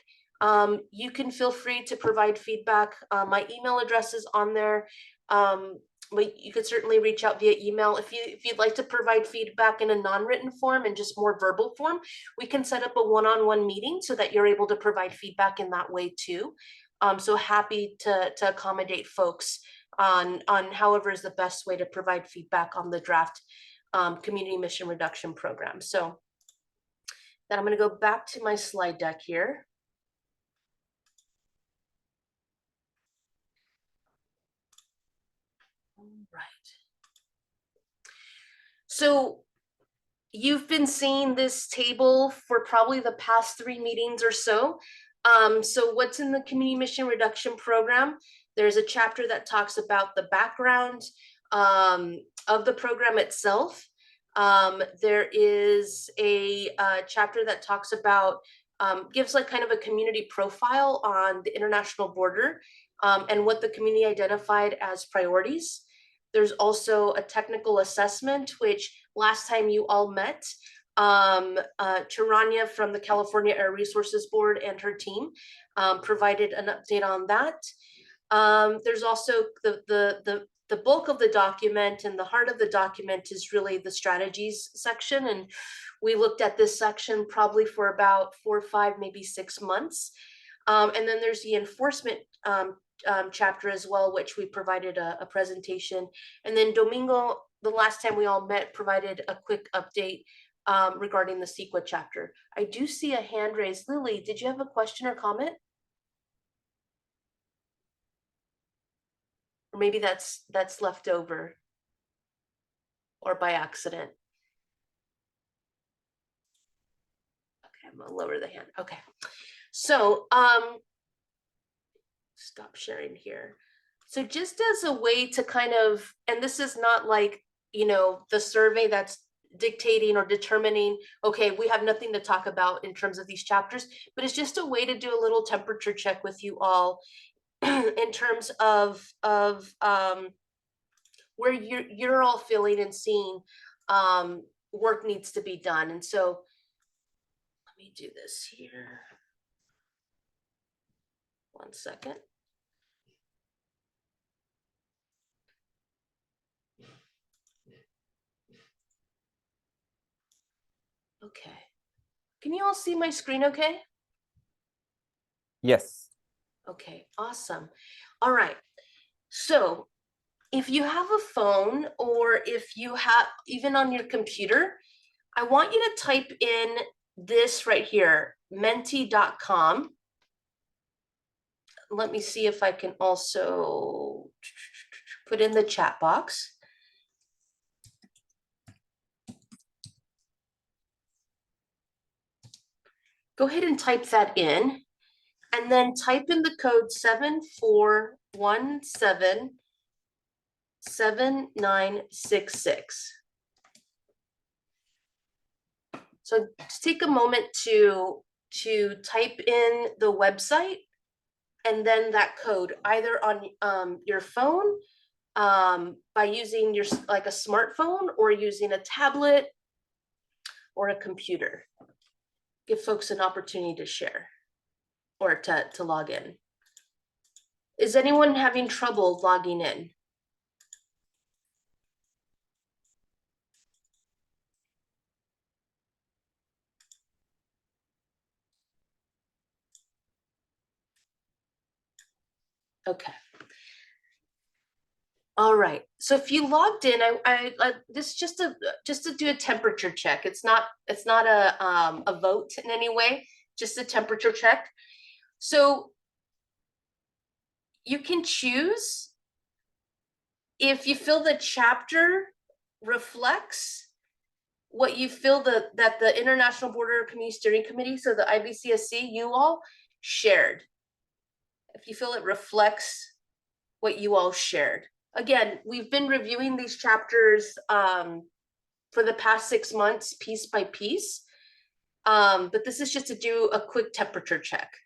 You can feel free to provide feedback. My email address is on there. But you could certainly reach out via email. If you'd like to provide feedback in a non-written form and just more verbal form, we can set up a one-on-one meeting so that you're able to provide feedback in that way too. So happy to accommodate folks on however is the best way to provide feedback on the draft community emission reduction program. So then I'm going to go back to my slide deck here. All right. So you've been seeing this table for probably the past 3 meetings or so. So what's in the community emission reduction program? There's a chapter that talks about the background of the program itself. There is a chapter that talks about, gives like kind of a community profile on the international border and what the community identified as priorities. There's also a technical assessment, which last time you all met, Charania from the California Air Resources Board and her team provided an update on that. There's also the bulk of the document, and the heart of the document is really the strategies section. And we looked at this section probably for about 4, 5, maybe 6 months. And then there's the enforcement chapter as well, which we provided a presentation. And then Domingo, the last time we all met, provided a quick update regarding the CEQA chapter. I do see a hand raised. Lily, did you have a question or comment? Or maybe that's left over or by accident. Okay, I'm gonna lower the hand. Okay. So stop sharing here. So just as a way to kind of, and this is not like, you know, the survey that's dictating or determining, okay, we have nothing to talk about in terms of these chapters, but it's just a way to do a little temperature check with you all in terms of where you're all feeling and seeing work needs to be done. And so let me do this here. 1 second. Okay. Can you all see my screen okay? Yes. Okay, awesome. All right. So if you have a phone, or if you have even on your computer, I want you to type in this right here, menti.com. Let me see if I can also put in the chat box. Go ahead and type that in, and then type in the code 74177966. So just take a moment to type in the website and then that code either on your phone by using your like a smartphone, or using a tablet or a computer. Give folks an opportunity to share or to log in. Is anyone having trouble logging in? Okay. All right. So if you logged in, I this is just to do a temperature check. It's not a vote in any way, just a temperature check. So you can choose if you feel the chapter reflects what you feel that the International Border Community Steering Committee, so the IBCSC, you all shared. If you feel it reflects what you all shared. Again, we've been reviewing these chapters for the past 6 months, piece by piece. But this is just to do a quick temperature check.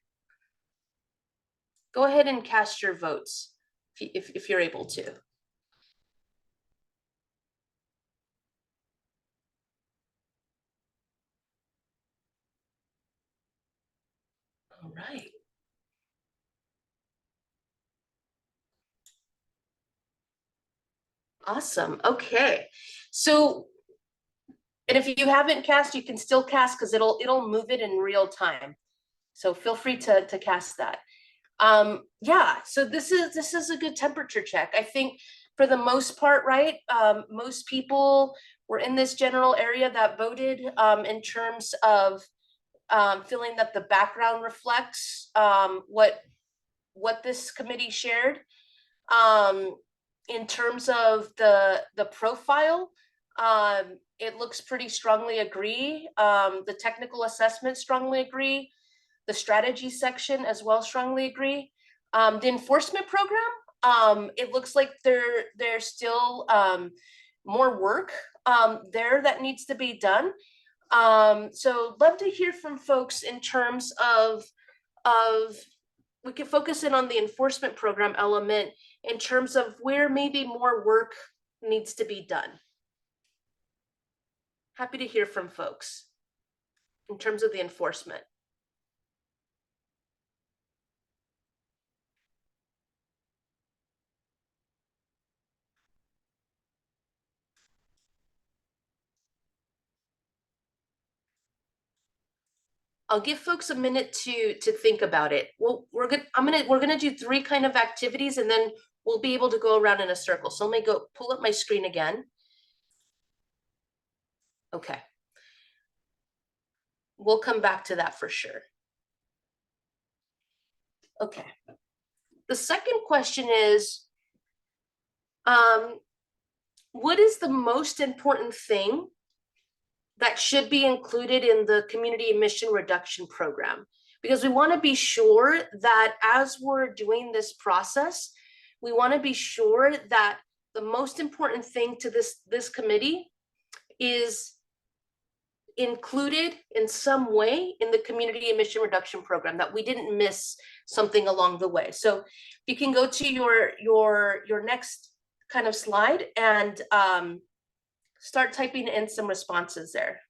Go ahead and cast your votes if you're able to. All right. Awesome. Okay. So, and if you haven't cast, you can still cast because it'll move it in real time. So feel free to cast that. Yeah, so this is a good temperature check. I think for the most part, right? Most people were in this general area that voted in terms of feeling that the background reflects what this committee shared. In terms of the profile, it looks pretty strongly agree. The technical assessment strongly agree. The strategy section as well strongly agree. The enforcement program, it looks like there's still more work there that needs to be done. So love to hear from folks in terms of we can focus in on the enforcement program element in terms of where maybe more work needs to be done. Happy to hear from folks in terms of the enforcement. I'll give folks a minute to think about it. Well, we're gonna do 3 kind of activities, and then we'll be able to go around in a circle. So let me go pull up my screen again. Okay. We'll come back to that for sure. Okay. The second question is, what is the most important thing that should be included in the community emission reduction program? Because we want to be sure that as we're doing this process, we want to be sure that the most important thing to this committee is included in some way in the community emission reduction program, that we didn't miss something along the way. So if you can go to your next kind of slide and start typing in some responses there.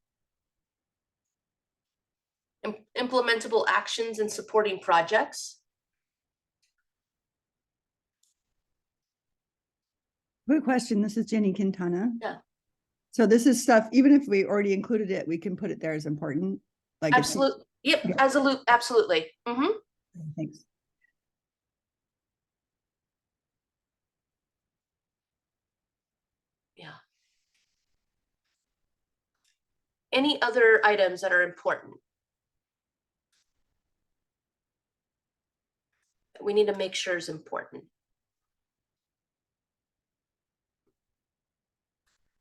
Implementable actions and supporting projects. Good question. This is Jenny Quintana. Yeah. So this is stuff, even if we already included it, we can put it there as important. Like it's- Absolutely. Yep, Yeah. as a loop, absolutely. Mm-hmm. Thanks. Yeah. Any other items that are important? That we need to make sure is important.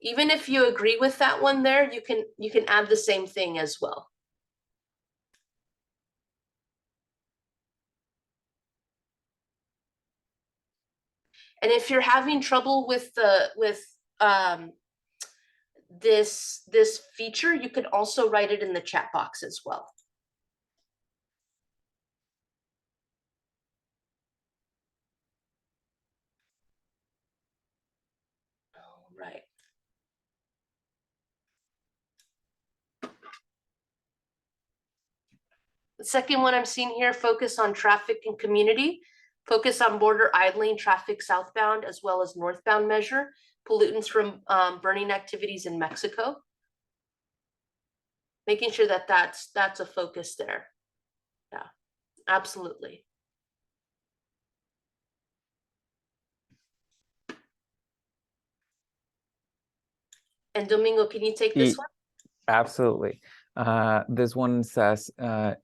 Even if you agree with that one there, you can add the same thing as well. And if you're having trouble with this feature, you could also write it in the chat box as well. All right. The second one I'm seeing here, focus on traffic and community, focus on border idling traffic southbound as well as northbound measure, pollutants from burning activities in Mexico. Making sure that that's a focus there. Yeah, absolutely. And Domingo, can you take this one? Absolutely. This one says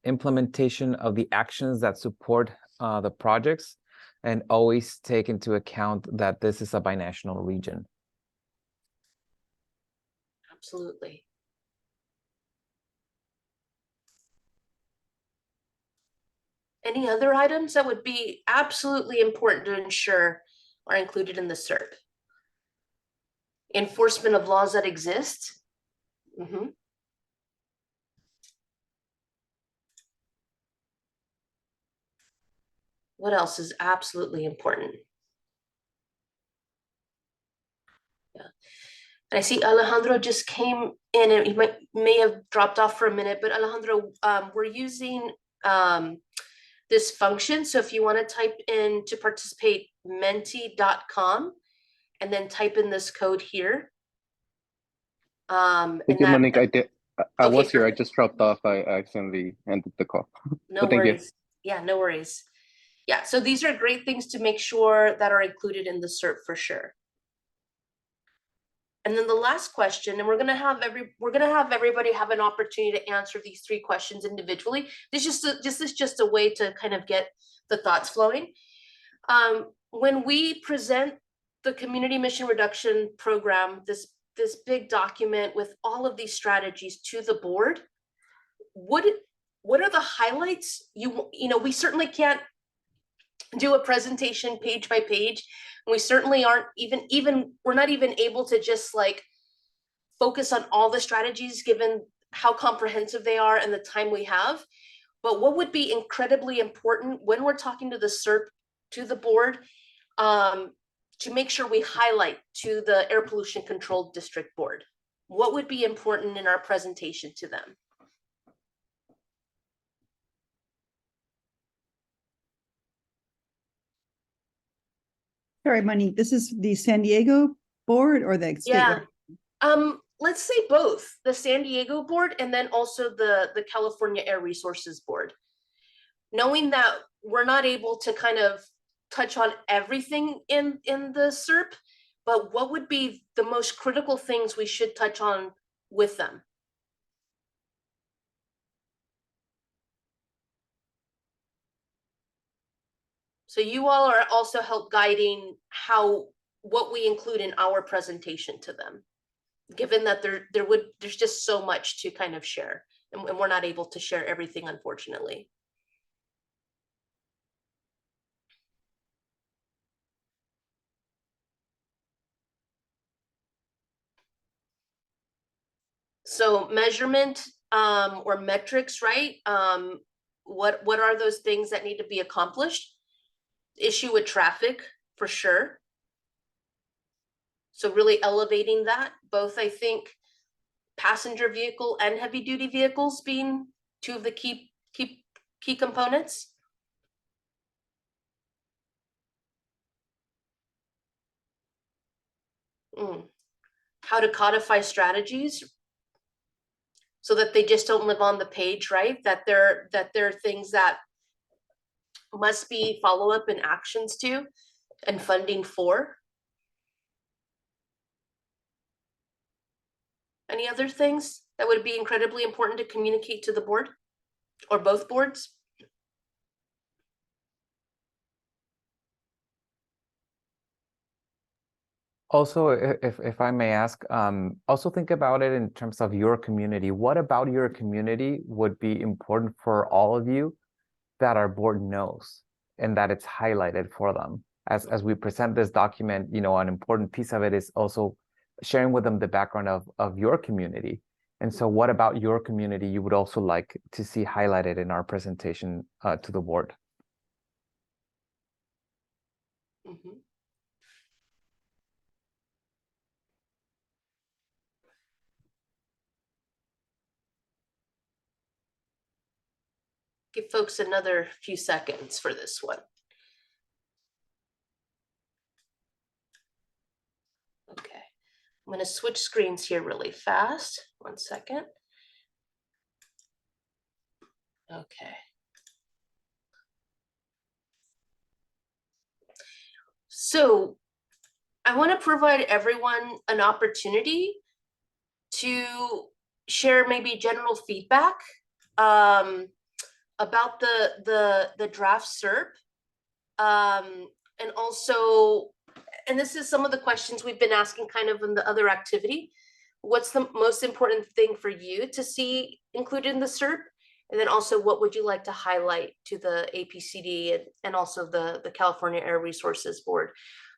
implementation of the actions that support the projects, and always take into account that this is a binational region. Absolutely. Any other items that would be absolutely important to ensure are included in the SERP? Enforcement of laws that exist. Mm-hmm. What else is absolutely important? Yeah. I see Alejandro just came in, and he may have dropped off for a minute, but Alejandro, we're using this function. So if you want to type in to participate menti.com and then type in this code here. Thank you, Monique. I did. I Okay, was here. I perfect. just dropped off. I accidentally ended the call. No But thank you. worries. Yeah, no worries. Yeah, so these are great things to make sure that are included in the SERP for sure. And then the last question, and we're gonna have everybody have an opportunity to answer these 3 questions individually. This is just a way to kind of get the thoughts flowing. When we present the community mission reduction program, this big document with all of these strategies to the board, what are the highlights? You know, we certainly can't do a presentation page by page. And we certainly aren't we're not even able to just like focus on all the strategies given how comprehensive they are and the time we have. But what would be incredibly important when we're talking to the SERP, to the board, to make sure we highlight to the Air Pollution Control District Board? What would be important in our presentation to them? Sorry, Monique, this is the San Diego board or the state? Yeah. let's say both, the San Diego board and then also the California Air Resources Board. Knowing that we're not able to kind of touch on everything in the SERP, but what would be the most critical things we should touch on with them? So you all are also help guiding what we include in our presentation to them, given that there's just so much to kind of share, and we're not able to share everything, unfortunately. So measurement or metrics, right? What are those things that need to be accomplished? Issue with traffic, for sure. So really elevating that, both I think passenger vehicle and heavy duty vehicles being two of the key components. How to codify strategies so that they just don't live on the page, right? That they're things that must be follow-up and actions to and funding for. Any other things that would be incredibly important to communicate to the board or both boards? Also, if I may ask, also think about it in terms of your community. What about your community would be important for all of you that our board knows and that it's highlighted for them? As we present this document, you know, an important piece of it is also sharing with them the background of your community. And so what about your community you would also like to see highlighted in our presentation to the board? Mm-hmm. Give folks another few seconds for this one. Okay, I'm going to switch screens here really fast. 1 second. Okay. So I want to provide everyone an opportunity to share maybe general feedback about the draft SERP, and also, and this is some of the questions we've been asking kind of in the other activity. What's the most important thing for you to see included in the SERP? And then also, what would you like to highlight to the APCD and also the California Air Resources Board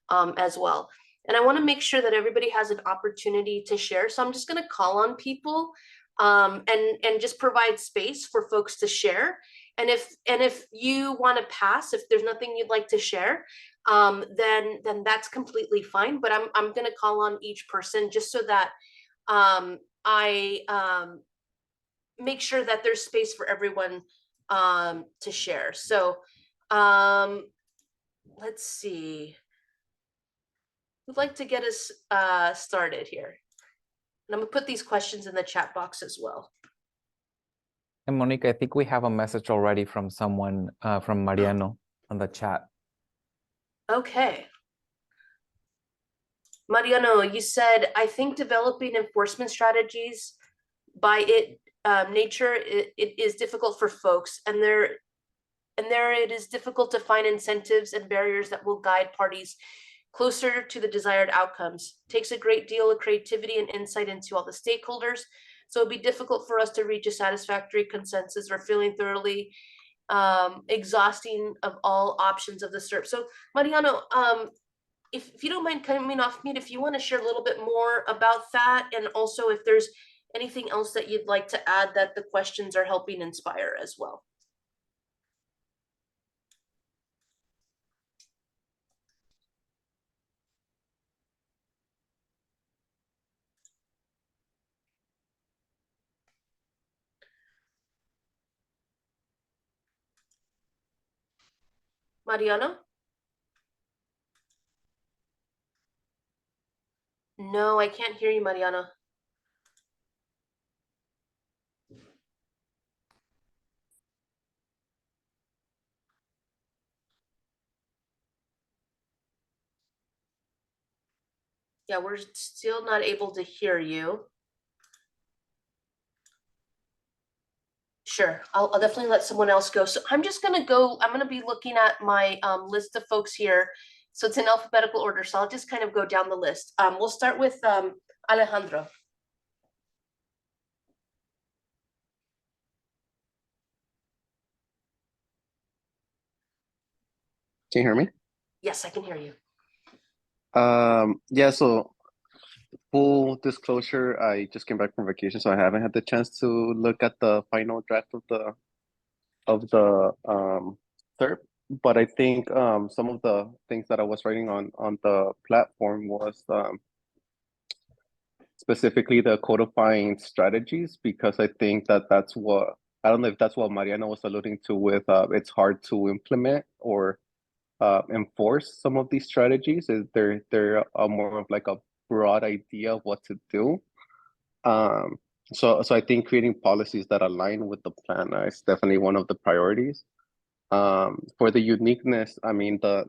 as well? And I want to make sure that everybody has an opportunity to share. So I'm just going to call on people and just provide space for folks to share. And if you want to pass, if there's nothing you'd like to share, then that's completely fine. But I'm going to call on each person just so that I make sure that there's space for everyone to share. So let's see. Who'd like to get us started here? And I'm gonna put these questions in the chat box as well. And Monique, I think we have a message already from someone, from Mariano on the chat. Okay. Mariano, you said, I think developing enforcement strategies by nature, it is difficult for folks, and there it is difficult to find incentives and barriers that will guide parties closer to the desired outcomes. Takes a great deal of creativity and insight into all the stakeholders. So it'd be difficult for us to reach a satisfactory consensus or feeling thoroughly exhausting of all options of the SERP. So Mariano, if you don't mind coming off mute, if you want to share a little bit more about that, and also if there's anything else that you'd like to add that the questions are helping inspire as well. Mariano? No, I can't hear you, Mariana. Yeah, we're still not able to hear you. Sure, I'll definitely let someone else go. So I'm just gonna go, I'm gonna be looking at my list of folks here. So it's in alphabetical order, so I'll just kind of go down the list. We'll start with Alejandro. Can you hear me? Yes, I can hear you. Yeah, so full disclosure, I just came back from vacation, so I haven't had the chance to look at the final draft of the SERP. But I think some of the things that I was writing on the platform was specifically the codifying strategies, because I think that that's what, I don't know if that's what Mariana was alluding to with it's hard to implement or enforce some of these strategies. Is they're more of like a broad idea of what to do. So I think creating policies that align with the plan is definitely one of the priorities. For the uniqueness, I mean, the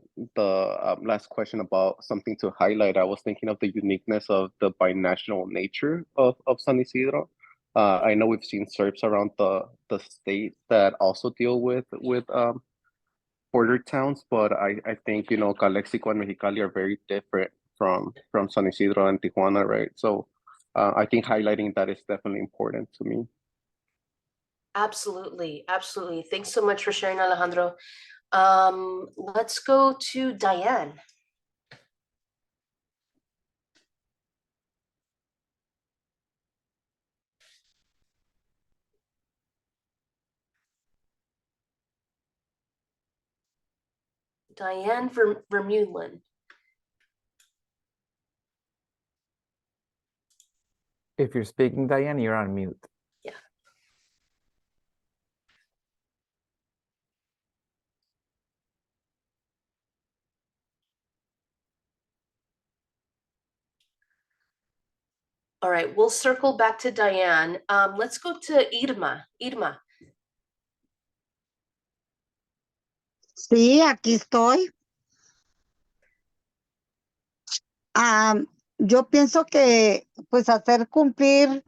last question about something to highlight, I was thinking of the uniqueness of the binational nature of San Isidro. I know we've seen SERPs around the state that also deal with border towns, but I think, you know, Calexico and Mexicali are very different from San Isidro and Tijuana, right? So I think highlighting that is definitely important to me. Absolutely, absolutely. Thanks so much for sharing, Alejandro. Let's go to Diane. Diane Vermeulen. If you're speaking, Diane, you're on mute. Yeah. All right, we'll circle back to Diane. Let's go to Irma. Irma. Sí, aquí estoy. Yo pienso que pues hacer cumplir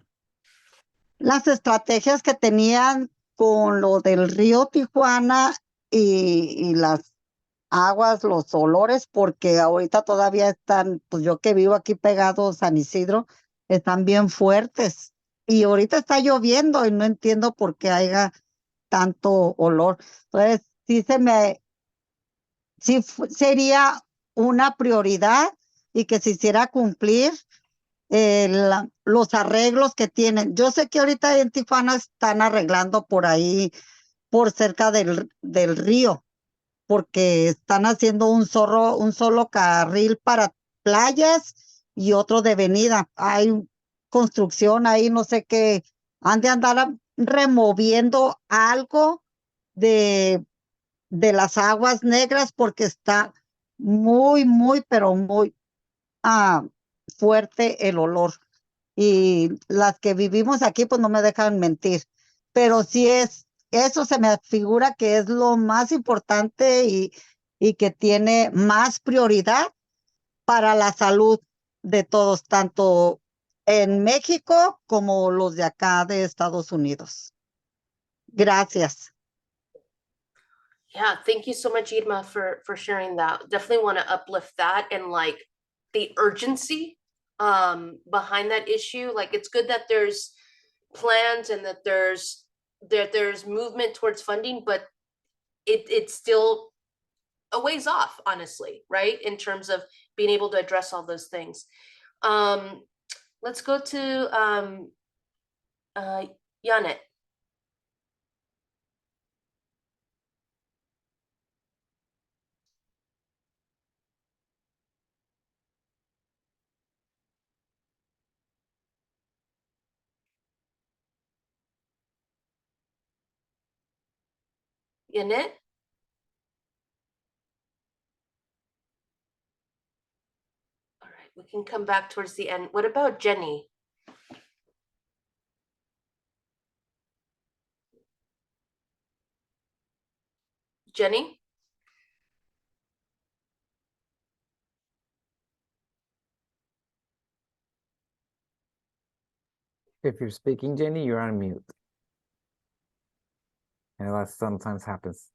las estrategias que tenían con lo del río Tijuana y las aguas, los olores, porque ahorita todavía están, pues yo que vivo aquí pegado a San Isidro, están bien fuertes. Y ahorita está lloviendo y no entiendo por qué haya tanto olor. Entonces, sería una prioridad y que se hiciera cumplir los arreglos que tienen. Yo sé que ahorita en Tijuana están arreglando por ahí, por cerca del río, porque están haciendo un solo carril para playas y otro de avenida. Hay construcción ahí, no sé qué, han de andar removiendo algo de las aguas negras porque está muy, pero muy ah, fuerte el olor. Y las que vivimos aquí, pues no me dejan mentir. Pero sí eso se me figura que es lo más importante y que tiene más prioridad para la salud de todos, tanto en México como los de acá de Estados Unidos. Gracias. Yeah, thank you so much, Irma, for sharing that. Definitely want to uplift that and like the urgency behind that issue. Like it's good that there's plans and that there's movement towards funding, but it's still a ways off, honestly, right? In terms of being able to address all those things. Let's go to Janet. Janet? All right, we can come back towards the end. What about Jenny? Jenny? If you're speaking, Jenny, you're on mute. And that sometimes happens.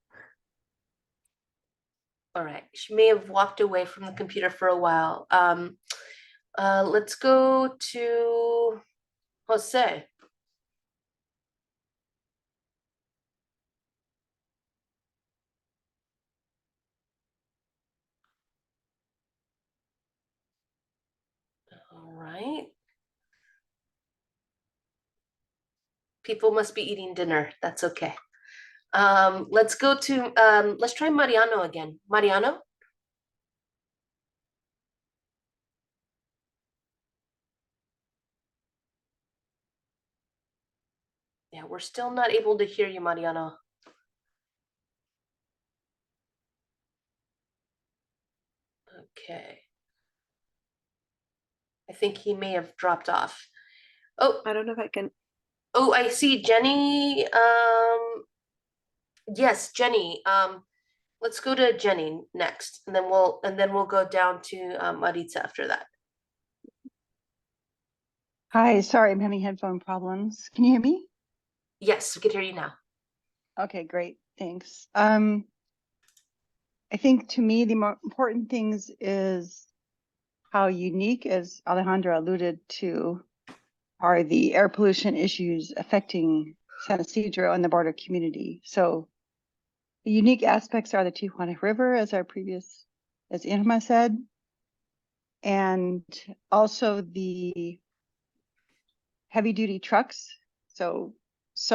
All right, she may have walked away from the computer for a while. Let's go to Jose. All right. People must be eating dinner. That's okay. Let's go to, let's try Mariano again. Mariano? Yeah, we're still not able to hear you, Mariano. Okay. I think he may have dropped off. Oh, I don't know if I can. oh, I see Jenny. Yes, Jenny. Let's go to Jenny next, and then we'll go down to Maritza after that. Hi, sorry, I'm having headphone problems. Can you hear me? Yes, we can hear you now. Okay, great, thanks. I think to me, the more important things is how unique, as Alejandra alluded to, are the air pollution issues affecting San Isidro and the border community. So the unique aspects are the Tijuana River, as Irma said, and also the heavy duty trucks. So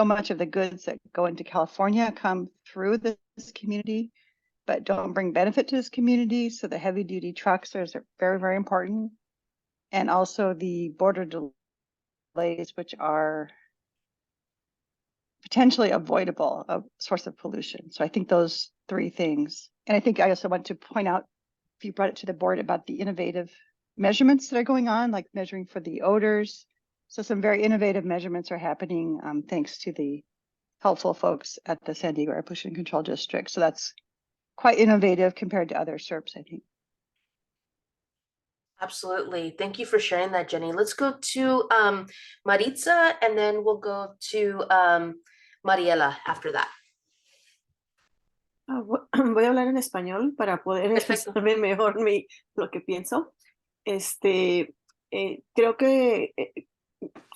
much of the goods that go into California come through this community, but don't bring benefit to this community. So the heavy duty trucks are very, very important. And also the border delays, which are potentially avoidable, a source of pollution. So I think those three things. And I think I also want to point out, if you brought it to the board, about the innovative measurements that are going on, like measuring for the odors. So some very innovative measurements are happening thanks to the helpful folks at the San Diego Air Pollution Control District. So that's quite innovative compared to other SERPs, I think. Absolutely. Thank you for sharing that, Jenny. Let's go to Maritza, and then we'll go to Mariela after that. Voy a hablar en español para poder Perfecto. expresarme mejor lo que pienso. Creo que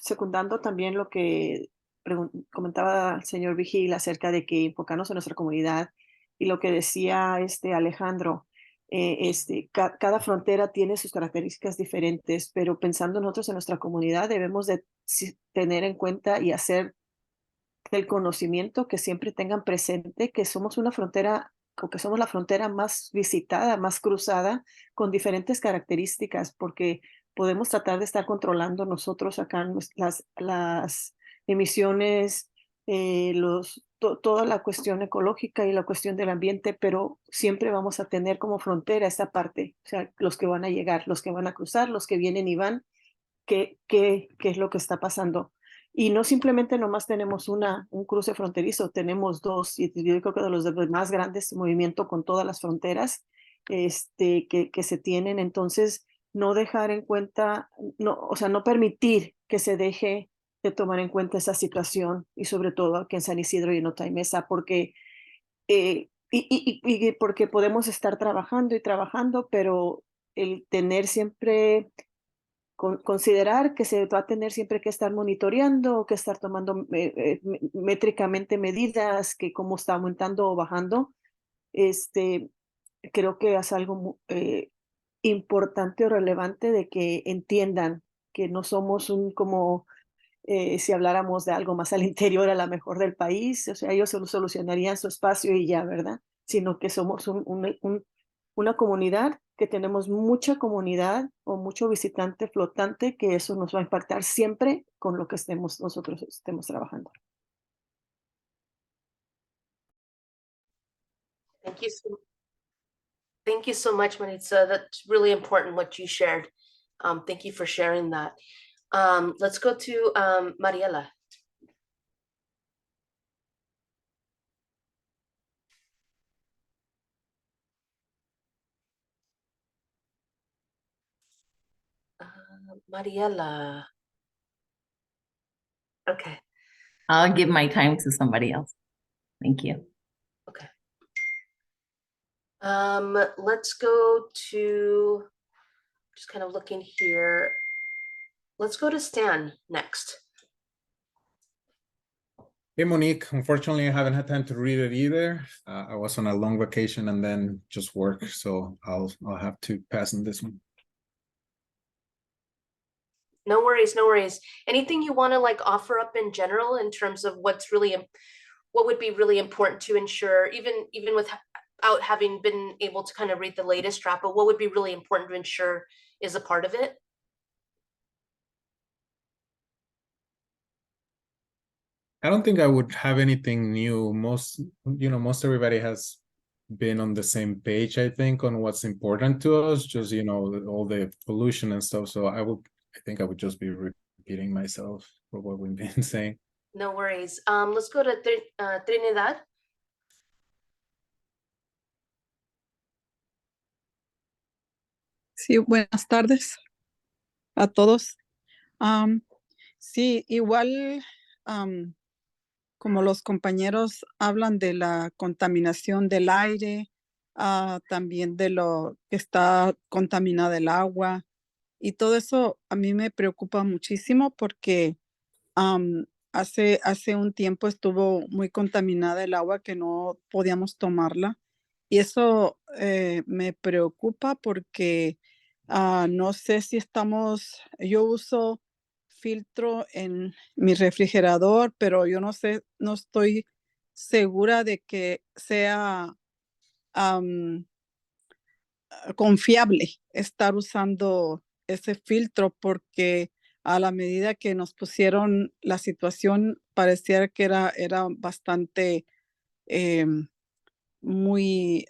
secundando también lo que comentaba el señor Vigil acerca de que enfocarnos en nuestra comunidad y lo que decía Alejandro, cada frontera tiene sus características diferentes, pero pensando nosotros en nuestra comunidad debemos de tener en cuenta y hacer el conocimiento, que siempre tengan presente que somos una frontera, o que somos la frontera más visitada, más cruzada, con diferentes características, porque podemos tratar de estar controlando nosotros acá las emisiones, toda la cuestión ecológica y la cuestión del ambiente, pero siempre vamos a tener como frontera esta parte, o sea, los que van a llegar, los que van a cruzar, los que vienen y van, qué es lo que está pasando. Y no simplemente nomás tenemos un cruce fronterizo, tenemos dos, y yo creo que de los más grandes movimientos con todas las fronteras que se tienen. Entonces, no dejar en cuenta, o sea, no permitir que se deje de tomar en cuenta esa situación, y sobre todo aquí en San Isidro y en Otay Mesa, porque, porque podemos estar trabajando y trabajando, pero el tener siempre considerar que se va a tener siempre que estar monitoreando, que estar tomando métricamente medidas, que cómo está aumentando o bajando, creo que es algo importante o relevante de que entiendan que no somos como si habláramos de algo más al interior, a lo mejor del país, o sea, ellos solucionarían su espacio y ya, ¿verdad? Sino que somos una comunidad, que tenemos mucha comunidad o mucho visitante flotante, que eso nos va a impactar siempre con lo que nosotros estemos trabajando. Thank you so much, Maritza. That's really important what you shared. Thank you for sharing that. Let's go to Mariela. Mariela. Okay, I'll give my time to somebody else. Thank you. okay. Let's go to, just kind of looking here. Let's go to Stan next. Hey, Monique. Unfortunately, I haven't had time to read it either. I was on a long vacation and then just work, so I'll have to pass on this one. No worries, no worries. Anything you want to like offer up in general in terms of what's really, what would be really important to ensure, even without having been able to kind of read the latest draft, but what would be really important to ensure is a part of it? I don't think I would have anything new. Most everybody has been on the same page, I think, on what's important to us, just, all the pollution and stuff. So I think I would just be repeating myself for what we've been saying. No worries. Let's go to Trinidad. Sí, buenas tardes a todos. Sí, igual como los compañeros hablan de la contaminación del aire, también de lo que está contaminada el agua y todo eso a mí me preocupa muchísimo porque hace un tiempo estuvo muy contaminada el agua que no podíamos tomarla y eso me preocupa porque no sé si yo uso filtro en mi refrigerador, pero yo no sé, no estoy segura de que sea confiable estar usando ese filtro porque a la medida que nos pusieron la situación parecía que era bastante muy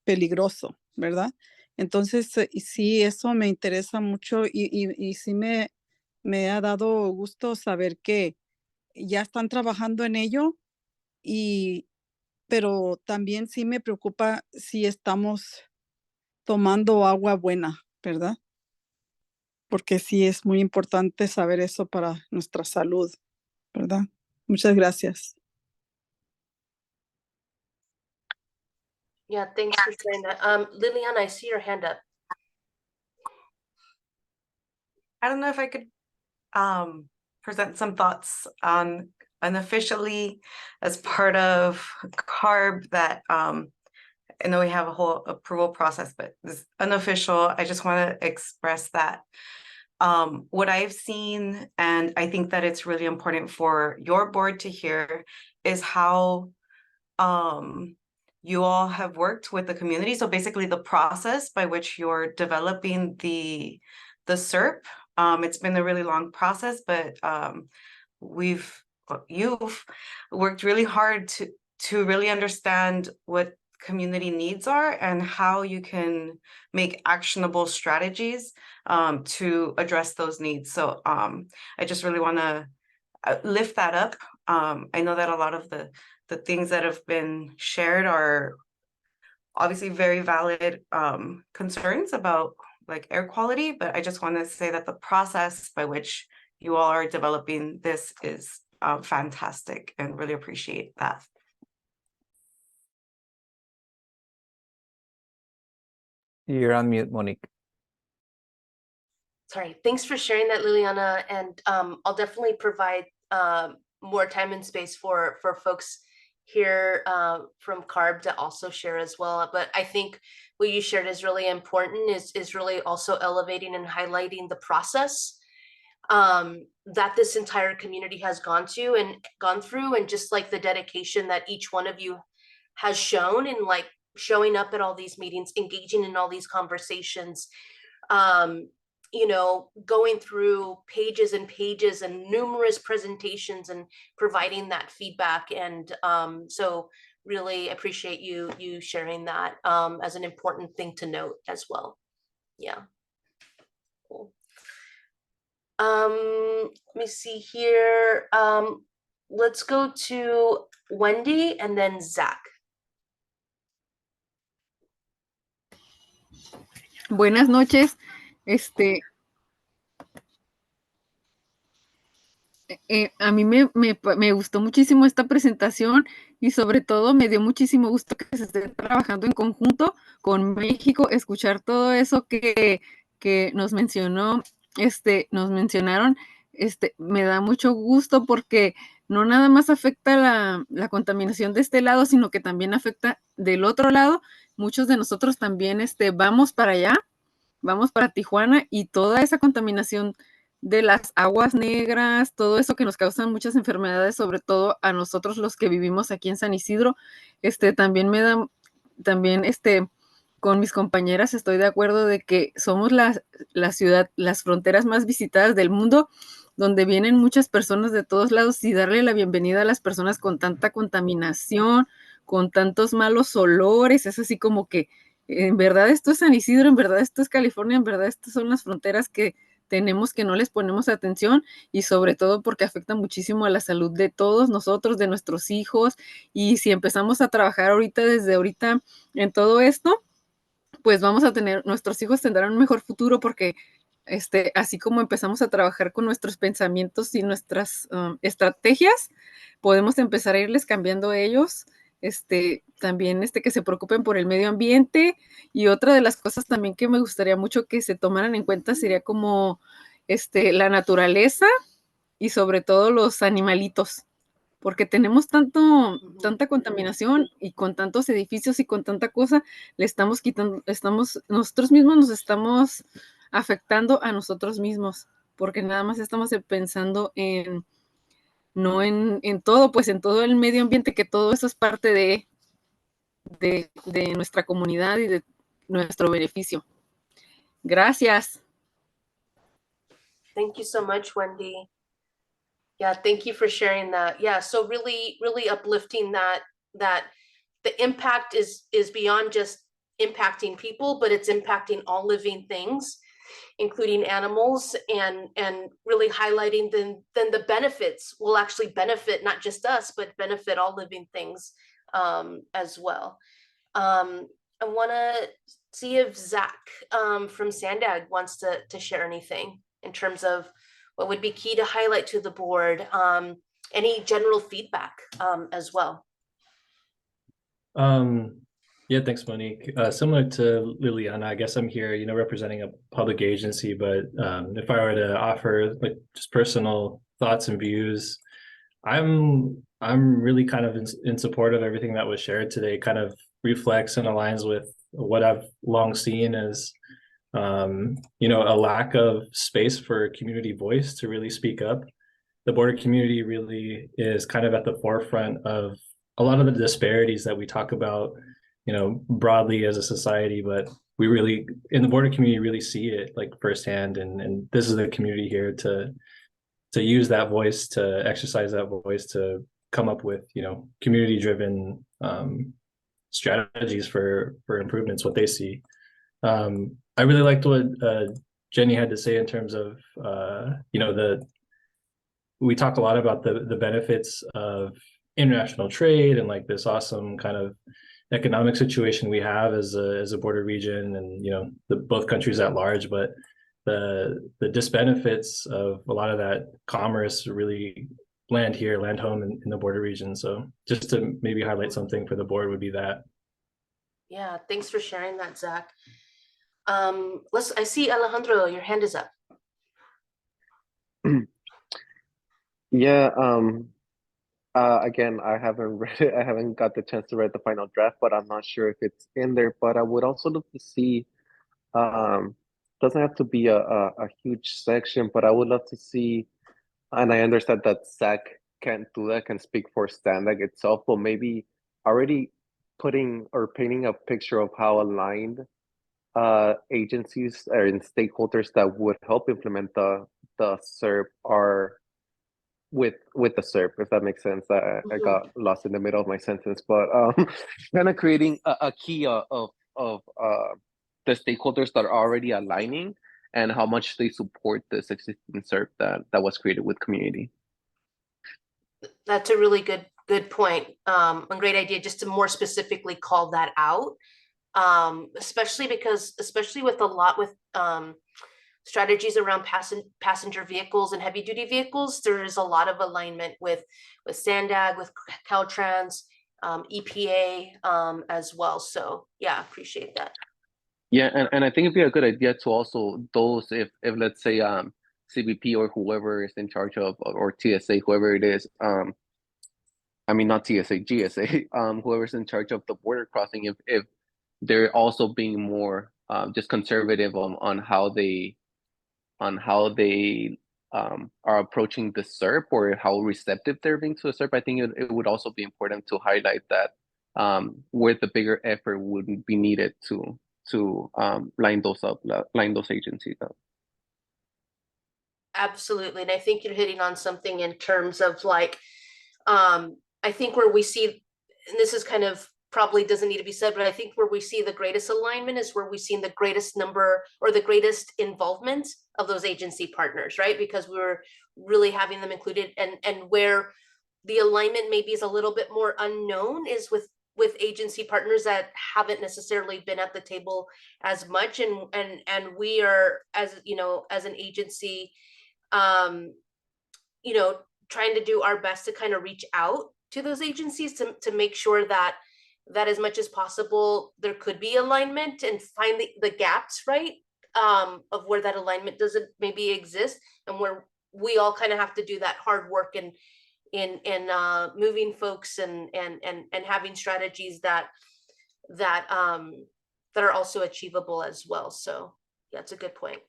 peligroso, ¿verdad? Entonces, y sí, eso me interesa mucho y sí me ha dado gusto saber que ya están trabajando en ello pero también sí me preocupa si estamos tomando agua buena, ¿verdad? Porque sí es muy importante saber eso para nuestra salud, ¿verdad? Muchas gracias. Yeah, thanks for sharing that. Liliana, I see your hand up. I don't know if I could present some thoughts on unofficially as part of CARB that I know we have a whole approval process, but this unofficial, I just want to express that what I've seen, and I think that it's really important for your board to hear, is how you all have worked with the community. So basically the process by which you're developing the SERP. It's been a really long process, but you've worked really hard to really understand what community needs are and how you can make actionable strategies to address those needs. So I just really want to lift that up. I know that a lot of the things that have been shared are obviously very valid concerns about like air quality, but I just want to say that the process by which you all are developing this is fantastic and really appreciate that. You're on mute, Monique. Sorry, thanks for sharing that, Liliana. And I'll definitely provide more time and space for folks here from CARB to also share as well. But I think what you shared is really important, is really also elevating and highlighting the process that this entire community has gone through, and just like the dedication that each one of you has shown in like showing up at all these meetings, engaging in all these conversations, going through pages and pages and numerous presentations and providing that feedback. And so really appreciate you sharing that as an important thing to note as well. Yeah. Cool. Let me see here. Let's go to Wendy and then Zach. Buenas noches. A mí me gustó muchísimo esta presentación y sobre todo me dio muchísimo gusto que se esté trabajando en conjunto con México, escuchar todo eso que nos mencionó, nos mencionaron, me da mucho gusto porque no nada más afecta la contaminación de este lado, sino que también afecta del otro lado. Muchos de nosotros también vamos para allá, vamos para Tijuana y toda esa contaminación de las aguas negras, todo eso que nos causan muchas enfermedades, sobre todo a nosotros los que vivimos aquí en San Isidro, también también con mis compañeras estoy de acuerdo de que somos la ciudad, las fronteras más visitadas del mundo, donde vienen muchas personas de todos lados y darle la bienvenida a las personas con tanta contaminación, con tantos malos olores, es así como que en verdad esto es San Isidro, en verdad esto es California, en verdad estas son las fronteras que tenemos que no les ponemos atención y sobre todo porque afecta muchísimo a la salud de todos nosotros, de nuestros hijos y si empezamos a trabajar desde ahorita en todo esto, pues vamos a tener, nuestros hijos tendrán un mejor futuro porque así como empezamos a trabajar con nuestros pensamientos y nuestras estrategias, podemos empezar a irles cambiando a ellos, también que se preocupen por el medio ambiente y otra de las cosas también que me gustaría mucho que se tomaran en cuenta sería como la naturaleza y sobre todo los animalitos, porque tenemos tanta contaminación y con tantos edificios y con tanta cosa, le estamos quitando, nosotros mismos nos estamos afectando a nosotros mismos, porque nada más estamos pensando no en todo, pues en todo el medio ambiente, que todo eso es parte de nuestra comunidad y de nuestro beneficio. Gracias. Thank you so much, Wendy. Yeah, thank you for sharing that. Yeah, so really, really uplifting that the impact is beyond just impacting people, but it's impacting all living things, including animals, and really highlighting then the benefits will actually benefit not just us, but benefit all living things as well. I want to see if Zach from Sandag wants to share anything in terms of what would be key to highlight to the board, any general feedback as well. Yeah, thanks, Monique. Similar to Liliana, I guess I'm here, representing a public agency, but if I were to offer like just personal thoughts and views, I'm really kind of in support of everything that was shared today. Kind of reflects and aligns with what I've long seen as a lack of space for community voice to really speak up. The border community really is kind of at the forefront of a lot of the disparities that we talk about, broadly as a society, but we really, in the border community, really see it like firsthand. And this is the community here to use that voice, to exercise that voice, to come up with, community-driven strategies for improvements, what they see. I really liked what Jenny had to say in terms of, we talk a lot about the benefits of international trade and like this awesome kind of economic situation we have as a border region and, both countries at large, but the disbenefits of a lot of that commerce really land home in the border region. So just to maybe highlight something for the board would be that. Yeah, thanks for sharing that, Zach. I see Alejandro, your hand is up. Yeah, again, I haven't read it. I haven't got the chance to read the final draft, but I'm not sure if it's in there. But I would also love to see, doesn't have to be a huge section, but I would love to see, and I understand that Zach can't do that, can speak for Sandag itself, but maybe already putting or painting a picture of how aligned agencies and stakeholders that would help implement the SERP are with the SERP, if that makes sense. I got lost in the middle of my sentence, but kind of creating a key of the stakeholders that are already aligning and how much they support this existing SERP that was created with community. That's a really good point. A great idea just to more specifically call that out. Especially with strategies around passenger vehicles and heavy duty vehicles, there is a lot of alignment with SANDAG, with Caltrans, EPA as well. So yeah, appreciate that. Yeah, and I think it'd be a good idea to also those if let's say CBP or whoever is in charge of or TSA, whoever it is, I mean not TSA, GSA, whoever's in charge of the border crossing, if they're also being more just conservative on how they are approaching the SERP or how receptive they're being to a SERP. I think it would also be important to highlight that where the bigger effort would be needed to line those agencies up. Absolutely. And I think you're hitting on something in terms of like, I think where we see, and this is kind of probably doesn't need to be said, but I think where we see the greatest alignment is where we've seen the greatest number or the greatest involvement of those agency partners, right? Because we're really having them included, and where the alignment maybe is a little bit more unknown is with agency partners that haven't necessarily been at the table as much, and we are, as you know, as an agency, you know, trying to do our best to kind of reach out to those agencies to make sure that as much as possible there could be alignment and find the gaps, right, of where that alignment doesn't maybe exist, and where we all kind of have to do that hard work in moving folks and having strategies that are also achievable as well. So yeah, it's a good point.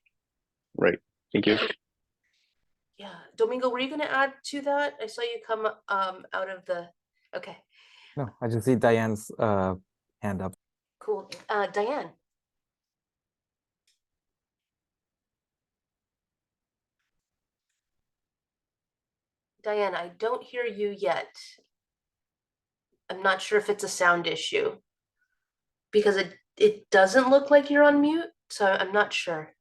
Right. Thank you. Yeah, Domingo, were you going to add to that? I saw you come out of the. Okay. No, I just see Diane's hand up. Cool. Diane. Diane, I don't hear you yet. I'm not sure if it's a sound issue because it doesn't look like you're on mute, so I'm not sure.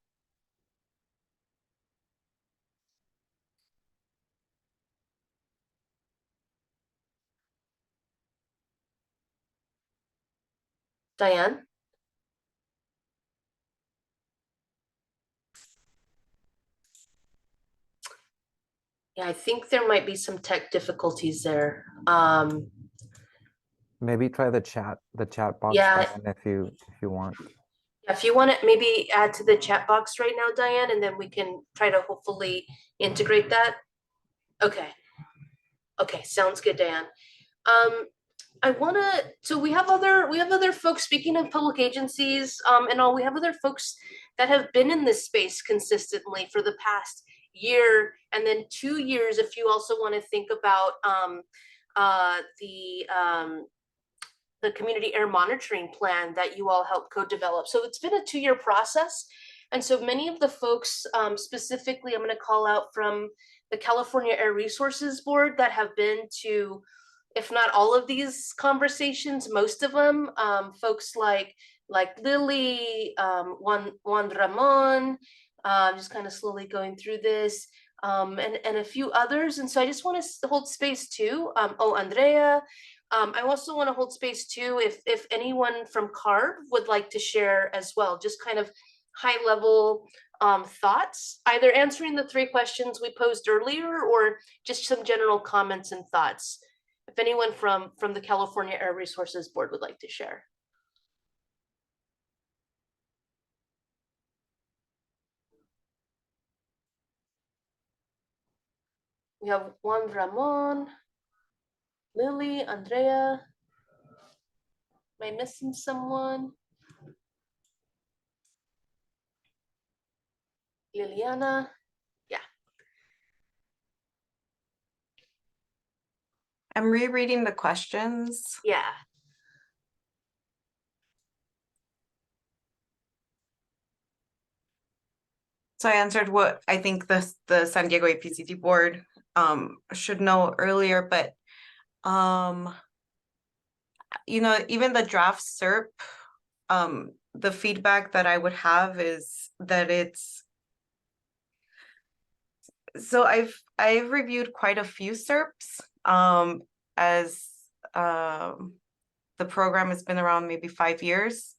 Diane? Yeah, I think there might be some tech difficulties there. Maybe try the chat box, Yeah. Diane, if you want. If you want to maybe add to the chat box right now, Diane, and then we can try to hopefully integrate that. Okay. Okay, sounds good, Diane. So we have other folks, speaking of public agencies, and all, we have other folks that have been in this space consistently for the past year and then 2 years, if you also want to think about the community air monitoring plan that you all helped co-develop. So it's been a 2-year process. And so many of the folks, specifically, I'm going to call out from the California Air Resources Board that have been to, if not all of these conversations, most of them, folks like Lily, Juan Ramon, just kind of slowly going through this, and a few others. And so I just want to hold space too. Andrea, I also want to hold space too if anyone from CARB would like to share as well, just kind of high level thoughts, either answering the 3 questions we posed earlier or just some general comments and thoughts. If anyone from the California Air Resources Board would like to share. We have Juan Ramon, Lily, Andrea. Am I missing someone? Liliana. Yeah. I'm rereading the questions. Yeah. So I answered what I think the San Diego APCT board should know earlier, but you know, even the draft SERP, the feedback that I would have is that it's, so I've reviewed quite a few SERPs as the program has been around maybe 5 years.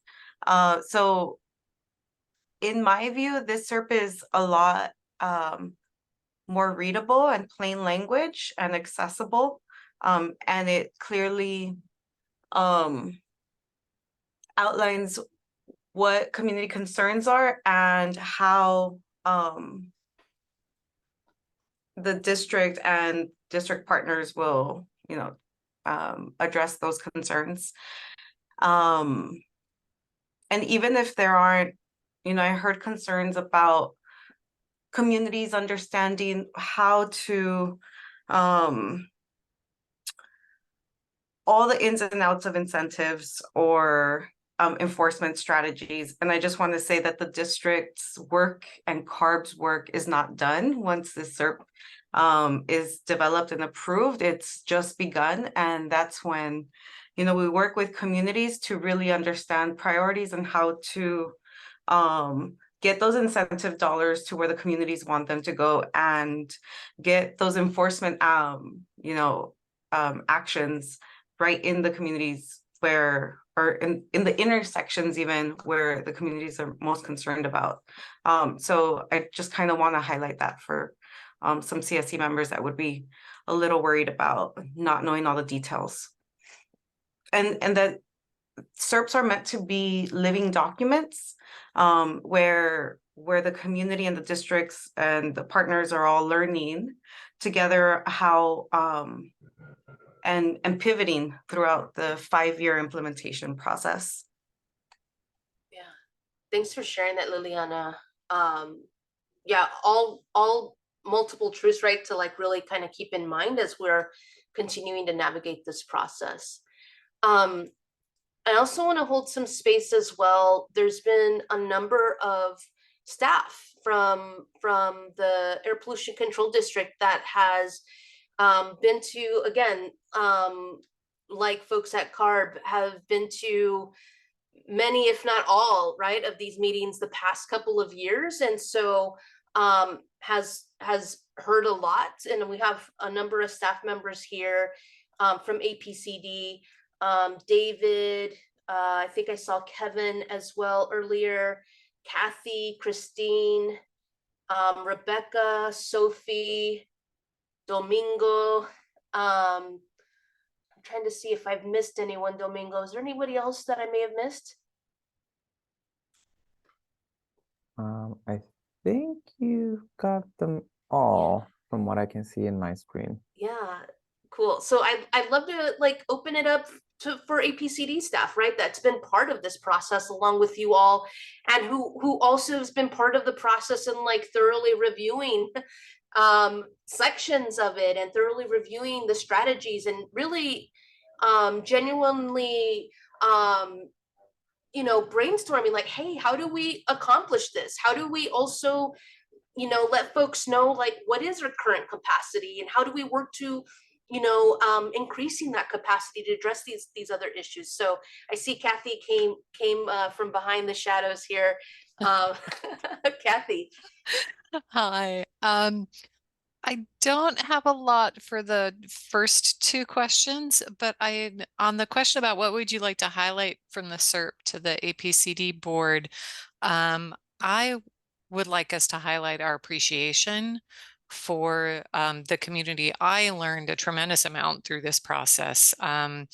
So in my view, this SERP is a lot more readable and plain language and accessible. And it clearly outlines what community concerns are and how the district and district partners will, address those concerns. And even if there aren't, I heard concerns about communities understanding how to all the ins and outs of incentives or enforcement strategies. And I just want to say that the district's work and CARB's work is not done. Once the SERP is developed and approved, it's just begun. And that's when, we work with communities to really understand priorities and how to get those incentive dollars to where the communities want them to go and get those enforcement, actions right in the communities or in the intersections even where the communities are most concerned about. So I just kind of want to highlight that for some CSC members that would be a little worried about not knowing all the details. And that SERPs are meant to be living documents where the community and the districts and the partners are all learning together how and pivoting throughout the 5-year implementation process. Yeah, thanks for sharing that, Liliana. Yeah, all multiple truths, right, to like really kind of keep in mind as we're continuing to navigate this process. I also want to hold some space as well. There's been a number of staff from the Air Pollution Control District that has been to, again, like folks at CARB, have been to many, if not all, right, of these meetings the past couple of years. And so has heard a lot. And we have a number of staff members here from APCD. David, I think I saw Kevin as well earlier, Kathy, Christine, Rebecca, Sophie, Domingo. I'm trying to see if I've missed anyone, Domingo. Is there anybody else that I may have missed? I think you've got them all from what I can see in my screen. Yeah, cool. So I'd love to like open it up for APCD staff, right? That's been part of this process along with you all, and who also has been part of the process and like thoroughly reviewing sections of it and thoroughly reviewing the strategies and really genuinely brainstorming like, hey, how do we accomplish this? How do we also let folks know like what is our current capacity and how do we work to increasing that capacity to address these other issues. So I see Kathy came from behind the shadows here. Kathy. Hi. I don't have a lot for the first two questions, but on the question about what would you like to highlight from the SERP to the APCD board, I would like us to highlight our appreciation for the community. I learned a tremendous amount through this process. I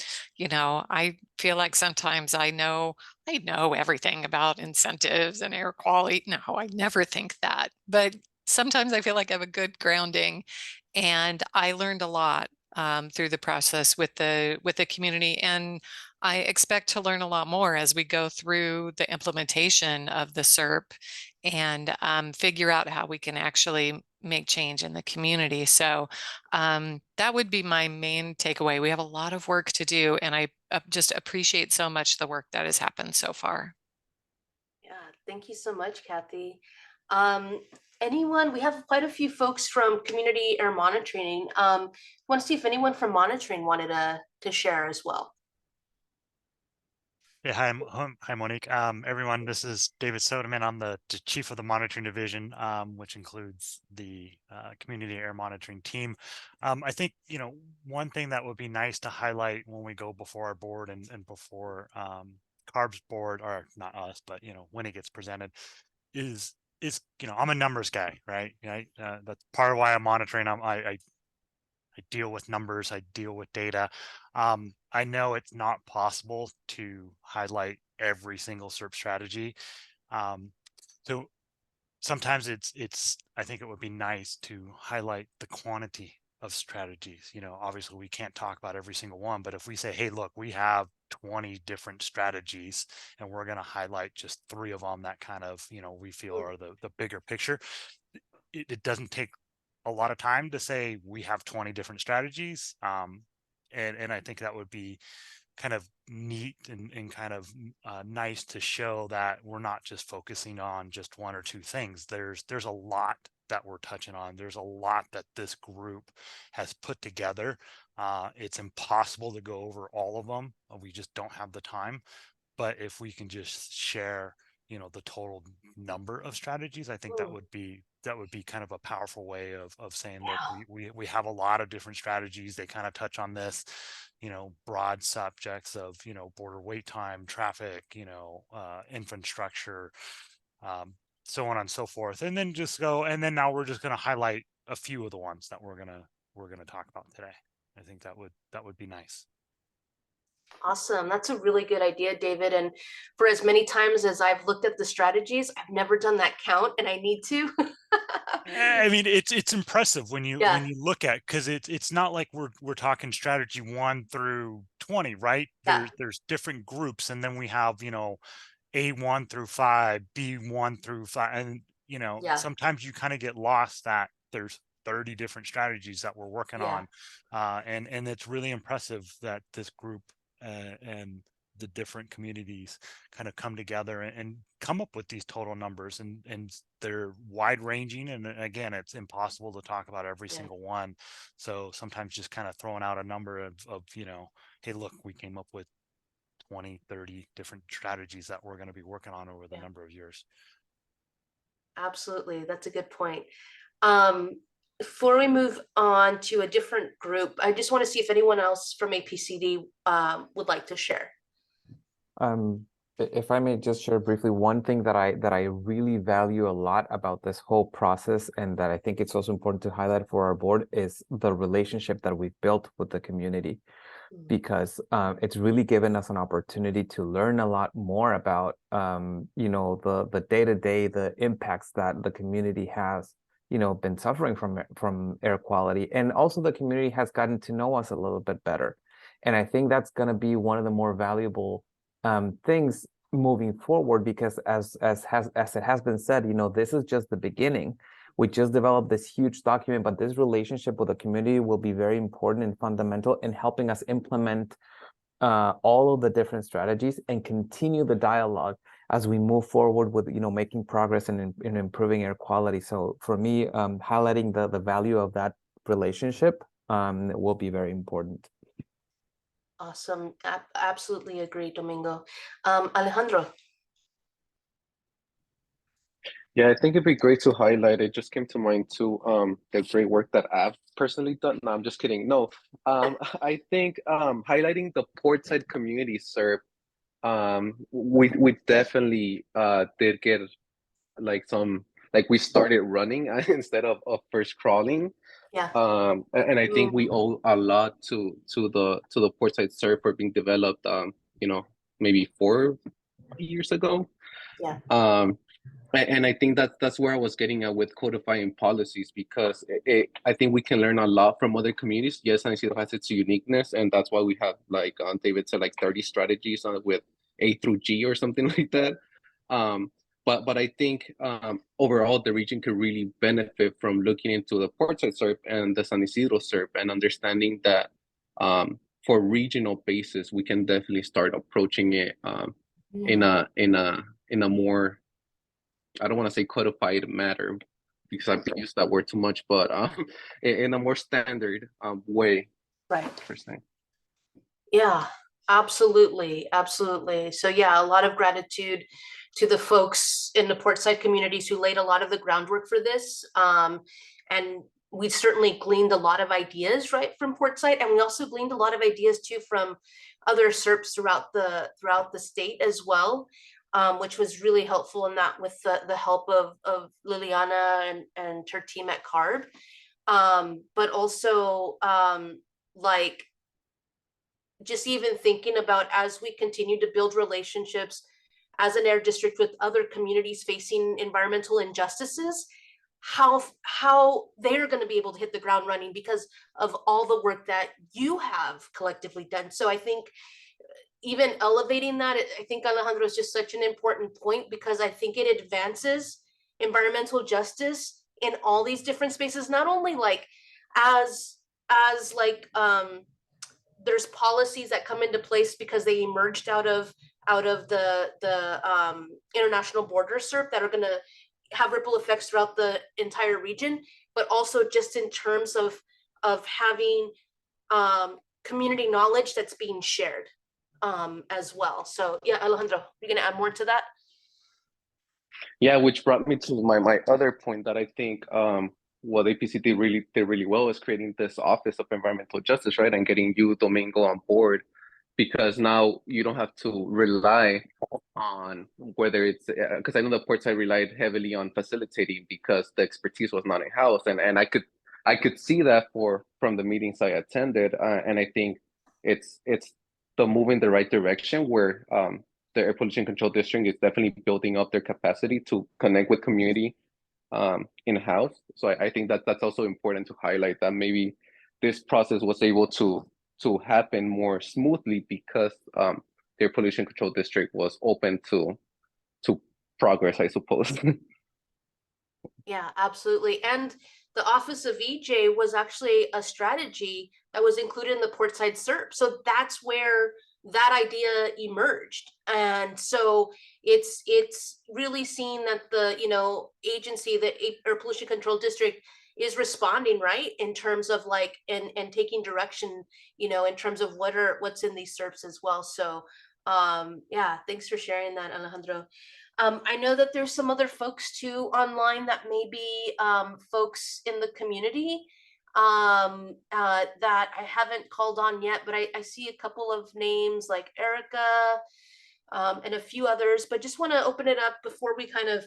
feel like sometimes I know everything about incentives and air quality. No, I never think that, but sometimes I feel like I have a good grounding, and I learned a lot through the process with the community, and I expect to learn a lot more as we go through the implementation of the SERP and figure out how we can actually make change in the community. So that would be my main takeaway. We have a lot of work to do, and I just appreciate so much the work that has happened so far. Yeah, thank you so much, Kathy. Anyone, we have quite a few folks from community air monitoring. Want to see if anyone from monitoring wanted to share as well. Yeah, hi Monique. Everyone, this is David Soderman. I'm the chief of the monitoring division, which includes the community air monitoring team. I think, one thing that would be nice to highlight when we go before our board and before CARB's board, or not us, but when it gets presented, you know, I'm a numbers guy, right? That's part of why I'm monitoring. I deal with numbers, I deal with data. I know it's not possible to highlight every single SERP strategy. So sometimes I think it would be nice to highlight the quantity of strategies. You know, obviously we can't talk about every single one, but if we say, hey, look, we have 20 different strategies and we're going to highlight just 3 of them that kind of, you know, we feel are the bigger picture. It doesn't take a lot of time to say we have 20 different strategies. And I think that would be kind of neat and kind of nice to show that we're not just focusing on just 1 or 2 things. There's a lot that we're touching on. There's a lot that this group has put together. It's impossible to go over all of them. We just don't have the time. But if we can just share, you know, the total number of strategies, I think that would be kind of a powerful way of saying, look, we have a lot of different strategies. They kind of touch on this, you know, broad subjects of, you know, border wait time, traffic, you know, infrastructure, so on and so forth. And then just go, and then now we're just going to highlight a few of the ones that we're going to talk about today. I think that would be nice. Awesome. That's a really good idea, David. And for as many times as I've looked at the strategies, I've never done that count, and I need to. I mean, it's impressive when you Yeah. look at, because it's not like we're talking strategy 1 through 20, right? Yeah. There's different groups, and then we have, you know, A1 through 5, B1 through 5, and you know, Yeah. sometimes you kind of get lost that there's 30 different strategies that we're working Yeah. on, and it's really impressive that this group and the different communities kind of come together and come up with these total numbers, and they're wide ranging. And again, it's impossible to talk about every single one. So sometimes just kind of throwing out a number of, you know, hey, look, we came up with 20, 30 different strategies that we're going to be working on over the number of years. Absolutely. That's a good point. Before we move on to a different group, I just want to see if anyone else from APCD would like to share. If I may just share briefly, one thing that I really value a lot about this whole process, and that I think it's also important to highlight for our board, is the relationship that we've built with the community, because it's really given us an opportunity to learn a lot more about you know, the day-to-day, the impacts that the community has, you know, been suffering from air quality, and also the community has gotten to know us a little bit better. And I think that's going to be one of the more valuable things moving forward, because as it has been said, you know, this is just the beginning. We just developed this huge document, but this relationship with the community will be very important and fundamental in helping us implement all of the different strategies and continue the dialogue as we move forward with, you know, making progress in improving air quality. So for me, highlighting the value of that relationship will be very important. Awesome. Absolutely agree, Domingo. Alejandro. Yeah, I think it'd be great to highlight. It just came to mind too, the great work that I've personally done. No, I'm just kidding. No, I think highlighting the Portside community SERP, we definitely did get like we started running instead of first crawling. Yeah. And I think we owe a lot to the Portside SERP for being developed, you know, maybe 4 years ago. Yeah. And I think that's where I was getting at with codifying policies, because I think we can learn a lot from other communities. Yes, San Isidro has its uniqueness, and that's why we have, like David said, like 30 strategies with A through G or something like that. But I think overall the region could really benefit from looking into the Portside SERP and the San Isidro SERP, and understanding that for regional basis we can definitely start approaching it in a more, I don't want to say codified matter, because I've used that word too much, but in a more standard way. Right. Per se. Yeah, absolutely. Absolutely. So yeah, a lot of gratitude to the folks in the Portside communities who laid a lot of the groundwork for this. And we certainly gleaned a lot of ideas, right, from Portside, and we also gleaned a lot of ideas too from other SERPs throughout the state as well. which was really helpful in that with the help of Liliana and her team at CARB. But also like just even thinking about as we continue to build relationships as an air district with other communities facing environmental injustices, how they're going to be able to hit the ground running because of all the work that you have collectively done. So I think even elevating that, I think Alejandro is just such an important point, because I think it advances environmental justice in all these different spaces, not only like as like there's policies that come into place because they emerged out of the international border SERP that are going to have ripple effects throughout the entire region, but also just in terms of having community knowledge that's being shared as well. So yeah, Alejandro, you're going to add more to that? Yeah, which brought me to my other point that I think what APC did really well is creating this Office of Environmental Justice, right? And getting you, Domingo, on board, because now you don't have to rely on whether it's, because I know the port side relied heavily on facilitating because the expertise was not in-house. And I could see that from the meetings I attended. And I think it's the move in the right direction where the Air Pollution Control District is definitely building up their capacity to connect with community in-house. So I think that's also important to highlight, that maybe this process was able to happen more smoothly because the Air Pollution Control District was open to progress, I suppose. Yeah, absolutely. And the Office of EJ was actually a strategy that was included in the Portside SERP. So that's where that idea emerged. And so it's really seen that the, agency, the Air Pollution Control District, is responding right in terms of like and taking direction, in terms of what's in these SERPs as well. So yeah, thanks for sharing that, Alejandro. I know that there's some other folks too online that may be folks in the community that I haven't called on yet, but I see a couple of names like Erica and a few others, but just want to open it up before we kind of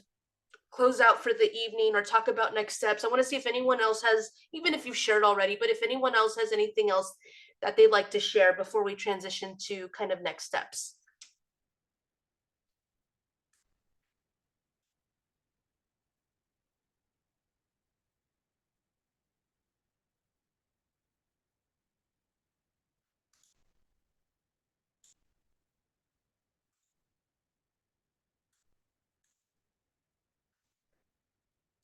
close out for the evening or talk about next steps. I want to see if anyone else has, even if you've shared already, but if anyone else has anything else that they'd like to share before we transition to kind of next steps.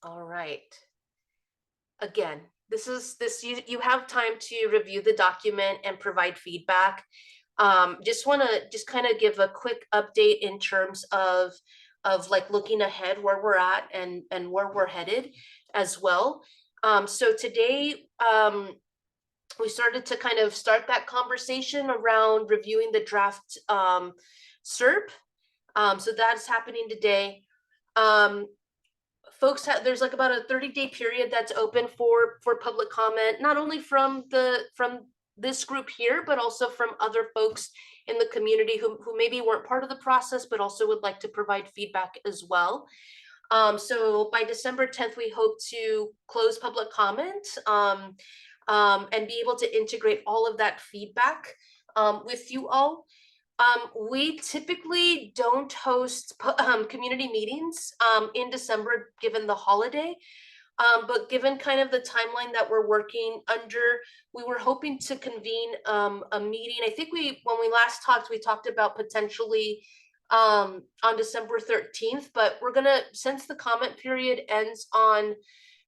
All right. Again, you have time to review the document and provide feedback. Just want to kind of give a quick update in terms of like looking ahead where we're at and where we're headed as well. So today we started to kind of start that conversation around reviewing the draft SERP. So that's happening today. Folks there's like about a 30-day period that's open for public comment, not only from this group here, but also from other folks in the community who maybe weren't part of the process, but also would like to provide feedback as well. So by December 10th, we hope to close public comment and be able to integrate all of that feedback with you all. We typically don't host community meetings in December, given the holiday. But given kind of the timeline that we're working under, we were hoping to convene a meeting. I think when we last talked, we talked about potentially on December 13th, but we're gonna, since the comment period ends on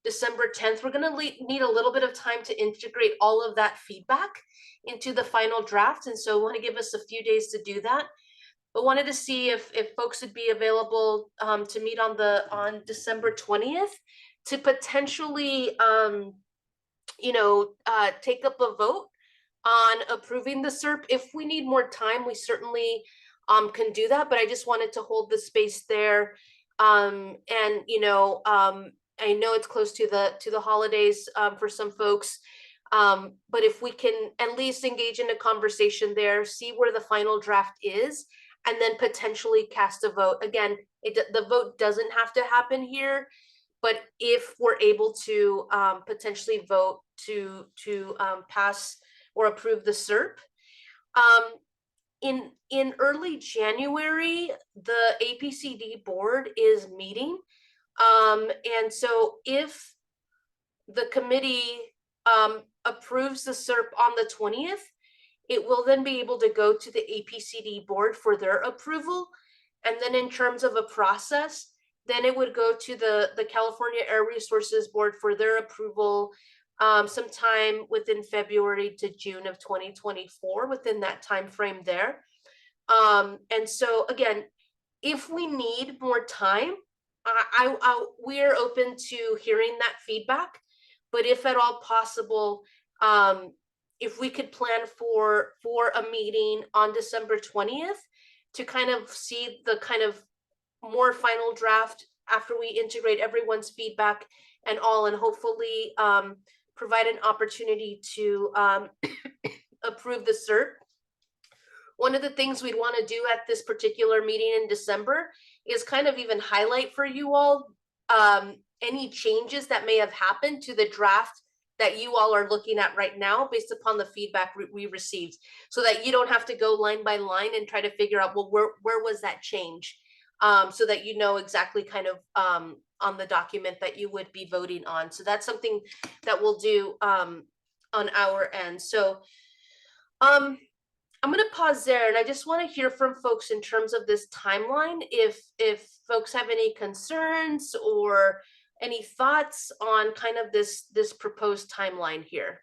December 10th, we're gonna need a little bit of time to integrate all of that feedback into the final draft. And so we want to give us a few days to do that, but wanted to see if folks would be available to meet on December 20th to potentially take up a vote on approving the SERP. If we need more time, we certainly can do that, but I just wanted to hold the space there. I know it's close to the holidays for some folks, but if we can at least engage in a conversation there, see where the final draft is, and then potentially cast a vote. Again, the vote doesn't have to happen here, but if we're able to potentially vote to pass or approve the SERP. In early January, the APCD board is meeting. And so if the committee approves the SERP on the 20th, it will then be able to go to the APCD board for their approval. And then in terms of a process, then it would go to the California Air Resources Board for their approval sometime within February to June of 2024, within that time frame there. And so again, if we need more time, we're open to hearing that feedback, but if at all possible, if we could plan for a meeting on December 20th to kind of see the kind of more final draft after we integrate everyone's feedback and all, and hopefully provide an opportunity to approve the SERP. One of the things we'd want to do at this particular meeting in December is kind of even highlight for you all any changes that may have happened to the draft that you all are looking at right now based upon the feedback we received, so that you don't have to go line by line and try to figure out, well, where was that change? So that you know exactly kind of on the document that you would be voting on. So that's something that we'll do on our end. So I'm going to pause there, and I just want to hear from folks in terms of this timeline. If folks have any concerns or any thoughts on kind of this proposed timeline here.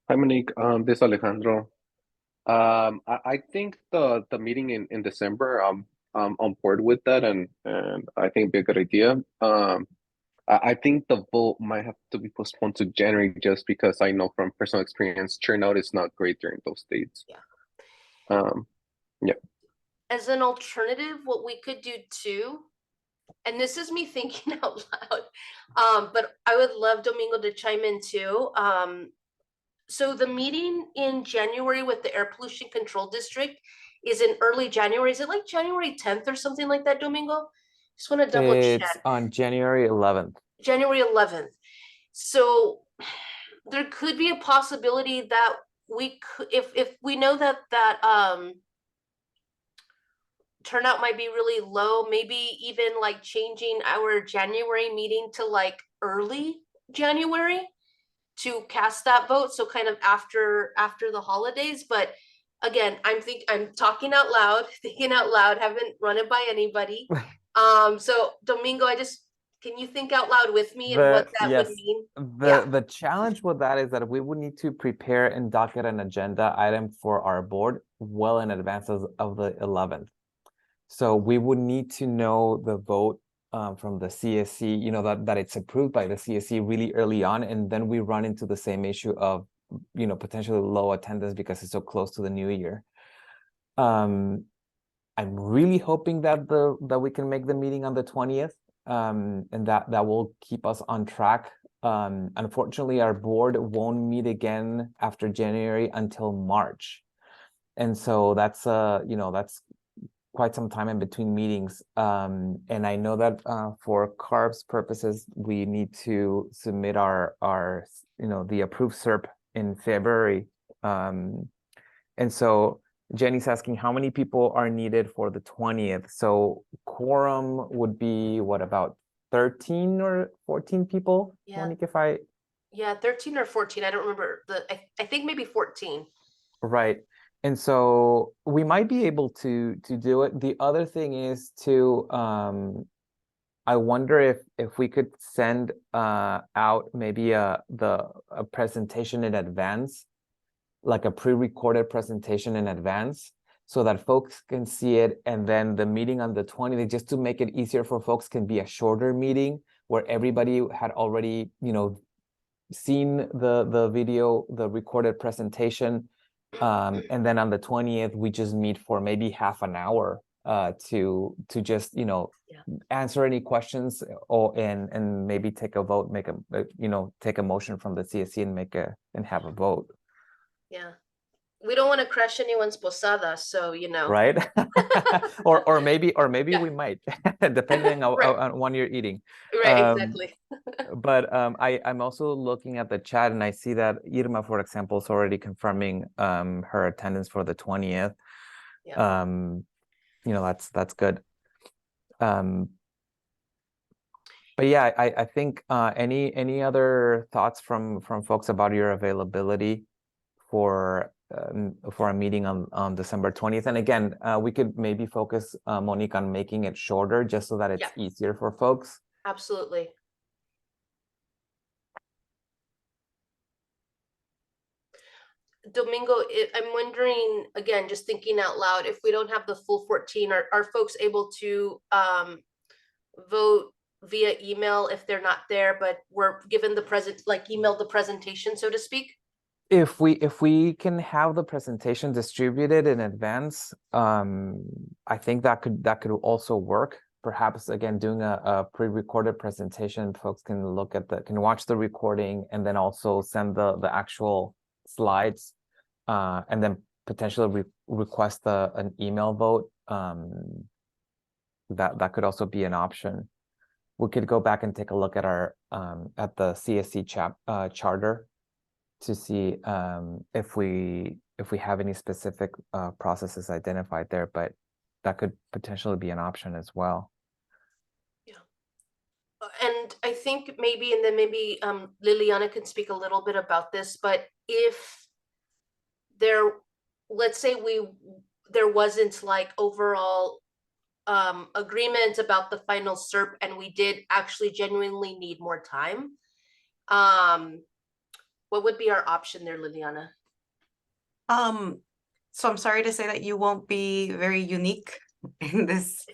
Hi, Monique. This is Alejandro. I think the meeting in December, I'm on board with that, and I think it'd be a good idea. I think the vote might have to be postponed to January, just because I know from personal experience, turnout is not great during those dates. Yeah. Yeah. As an alternative, what we could do too, and this is me thinking out loud, but I would love Domingo to chime in too. So the meeting in January with the Air Pollution Control District is in early January. Is it like January 10th or something like that, Domingo? Just want to double check. It's on January 11th. January 11th. So there could be a possibility that we could, if we know that turnout might be really low, maybe even like changing our January meeting to like early January to cast that vote. So kind of after the holidays. But again, I'm talking out loud, thinking out loud, haven't run it by anybody. So Domingo, can you think out loud with me and what that would mean? The challenge with that is that we would need to prepare and docket an agenda item for our board well in advance of the 11th. So we would need to know the vote from the CSC, you know, that it's approved by the CSC really early on, and then we run into the same issue of, you know, potentially low attendance because it's so close to the new year. I'm really hoping that we can make the meeting on the 20th, and that will keep us on track. Unfortunately, our board won't meet again after January until March, and so that's you know, that's quite some time in between meetings. And I know that for CARB's purposes, we need to submit our you know, the approved SERP in February. And so Jenny's asking how many people are needed for the 20th. So quorum would be what, about 13 or 14 people? Yeah. Monique, Yeah, 13 or 14. I don't remember. I think maybe 14. Right. And so we might be able to do it. The other thing is to I wonder if we could send out maybe a presentation in advance, like a pre-recorded presentation in advance, so that folks can see it, and then the meeting on the 20th, just to make it easier for folks, can be a shorter meeting where everybody had already, you know, seen the video, the recorded presentation. And then on the 20th, we just meet for maybe half an hour to just, you know, answer any questions and maybe take a vote, make a, you know, take a motion from the CSC and have a vote. Yeah. We don't want to crash anyone's posada, so, you know. Right? or maybe we might, depending on when you're eating. Right, exactly. But I'm also looking at the chat, and I see that Irma, for example, is already confirming her attendance for the 20th. You know, that's good. But yeah, I think any other thoughts from folks about your availability for a meeting on December 20th? And again, we could maybe focus, Monique, on making it shorter just so that it's easier for folks. Absolutely. Domingo, I'm wondering, again, just thinking out loud, if we don't have the full 14, are folks able to vote via email if they're not there, but we're given the email the presentation, so to speak? If we can have the presentation distributed in advance, I think that could also work. Perhaps again, doing a pre-recorded presentation, folks can watch the recording and then also send the actual slides, and then potentially request an email vote. That could also be an option. We could go back and take a look at our at the CSC charter to see if we have any specific processes identified there, but that could potentially be an option as well. Yeah. And I think maybe, and then maybe Liliana can speak a little bit about this, but if let's say there wasn't like overall agreement about the final SERP and we did actually genuinely need more time, what would be our option there, Liliana? So I'm sorry to say that you won't be very unique in this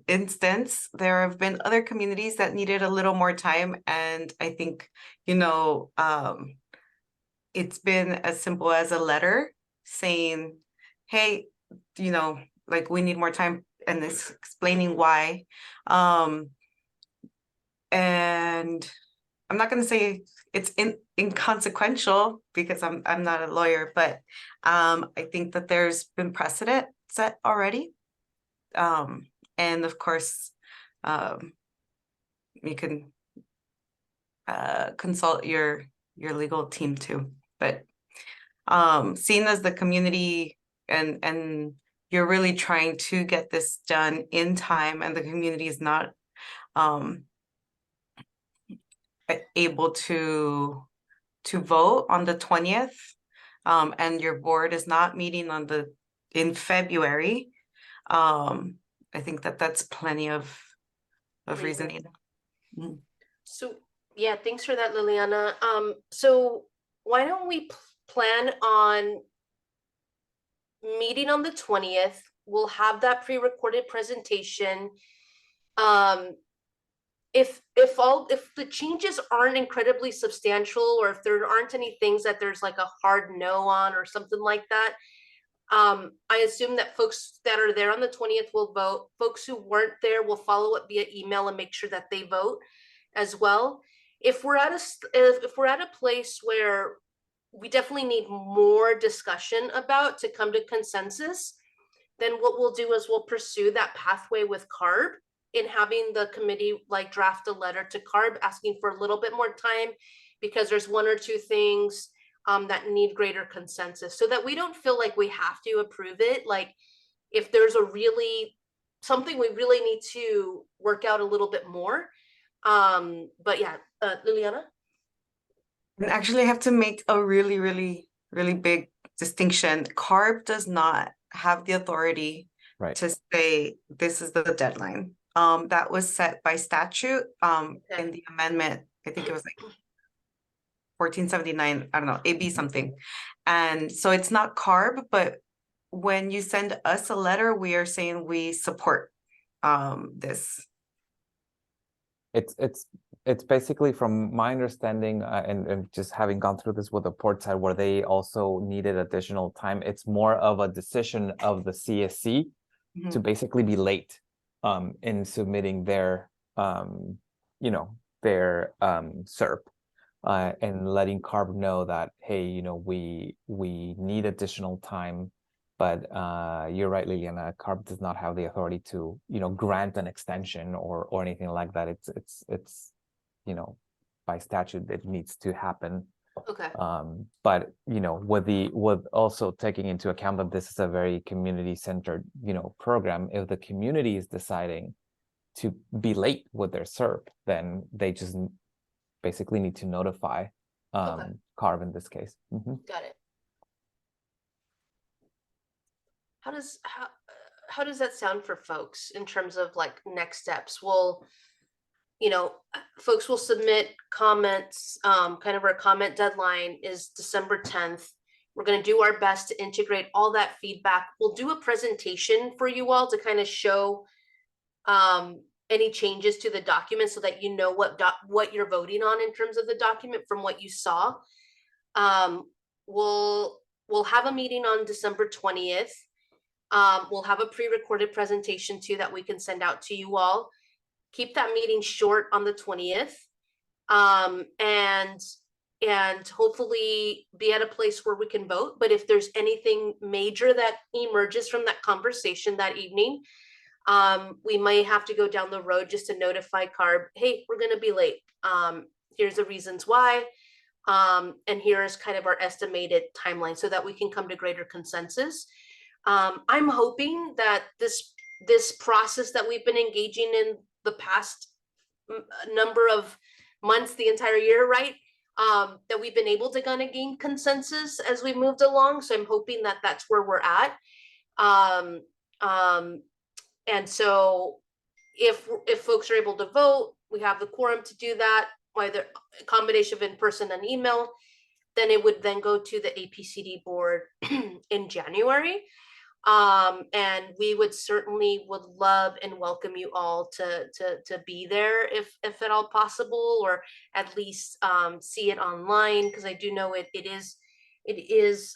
instance. There have been other communities that needed a little more time, and I think, you know, it's been as simple as a letter saying, hey, you know, like, we need more time, and this explaining why. And I'm not going to say it's inconsequential because I'm not a lawyer, but I think that there's been precedent set already. And of course, you can consult your legal team too. But seeing as the community and you're really trying to get this done in time, and the community is not able to vote on the 20th, and your board is not meeting in February, I think that's plenty of reasoning. So yeah, thanks for that, Liliana. So why don't we plan on meeting on the 20th? We'll have that pre-recorded presentation. If the changes aren't incredibly substantial, or if there aren't any things that there's like a hard no on or something like that, I assume that folks that are there on the 20th will vote. Folks who weren't there will follow up via email and make sure that they vote as well. If we're at a place where we definitely need more discussion about to come to consensus, then what we'll do is we'll pursue that pathway with CARB in having the committee like draft a letter to CARB asking for a little bit more time because there's one or two things that need greater consensus, so that we don't feel like we have to approve it. Like if there's something we really need to work out a little bit more. But yeah, Liliana? And actually, I have to make a really, really, really big distinction. CARB does not have the authority to say this is the deadline. That was set by statute in the amendment. I think it was like 1479, I don't know, AB something. And so it's not CARB, but when you send us a letter, we are saying we support this. It's basically, from my understanding, and just having gone through this with the port side where they also needed additional time, it's more of a decision of the CSC to basically be late in submitting their their SERP. And letting CARB know that, hey, we need additional time, but you're right, Liliana, CARB does not have the authority to, grant an extension or anything like that. It's by statute, it needs to happen. Okay. But with also taking into account that this is a very community-centered, program, if the community is deciding to be late with their SERP, then they just basically need to notify CARB in this case. Got it. How does that sound for folks in terms of like next steps? Will folks will submit comments, kind of our comment deadline is December 10th. We're going to do our best to integrate all that feedback. We'll do a presentation for you all to kind of show any changes to the document so that you know what you're voting on in terms of the document from what you saw. We'll have a meeting on December 20th. We'll have a pre-recorded presentation too that we can send out to you all. Keep that meeting short on the 20th. And hopefully be at a place where we can vote. But if there's anything major that emerges from that conversation that evening, we might have to go down the road just to notify CARB, hey, we're going to be late. Here's the reasons why. And here's kind of our estimated timeline so that we can come to greater consensus. I'm hoping that this process that we've been engaging in the past number of months, the entire year, right? That we've been able to kind of gain consensus as we moved along. So I'm hoping that that's where we're at. And so if folks are able to vote, we have the quorum to do that, whether a combination of in-person and email, then it would then go to the APCD board in January. And we would love and welcome you all to be there if at all possible, or at least see it online, because I do know it is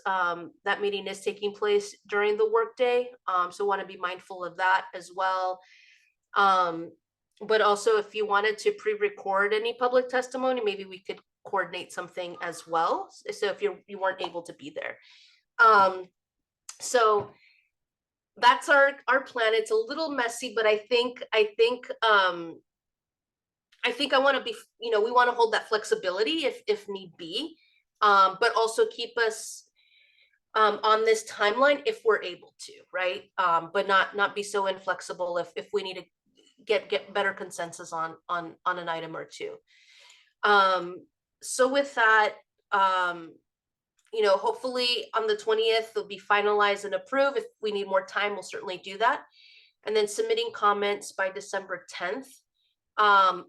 that meeting is taking place during the workday. So want to be mindful of that as well. But also if you wanted to pre-record any public testimony, maybe we could coordinate something as well. So if you weren't able to be there. So that's our plan. It's a little messy, but I think I want to be, we want to hold that flexibility if need be. But also keep us on this timeline if we're able to, right? But not be so inflexible if we need to get better consensus on an item or two. So with that, hopefully on the 20th they'll be finalized and approved. If we need more time, we'll certainly do that. And then submitting comments by December 10th. I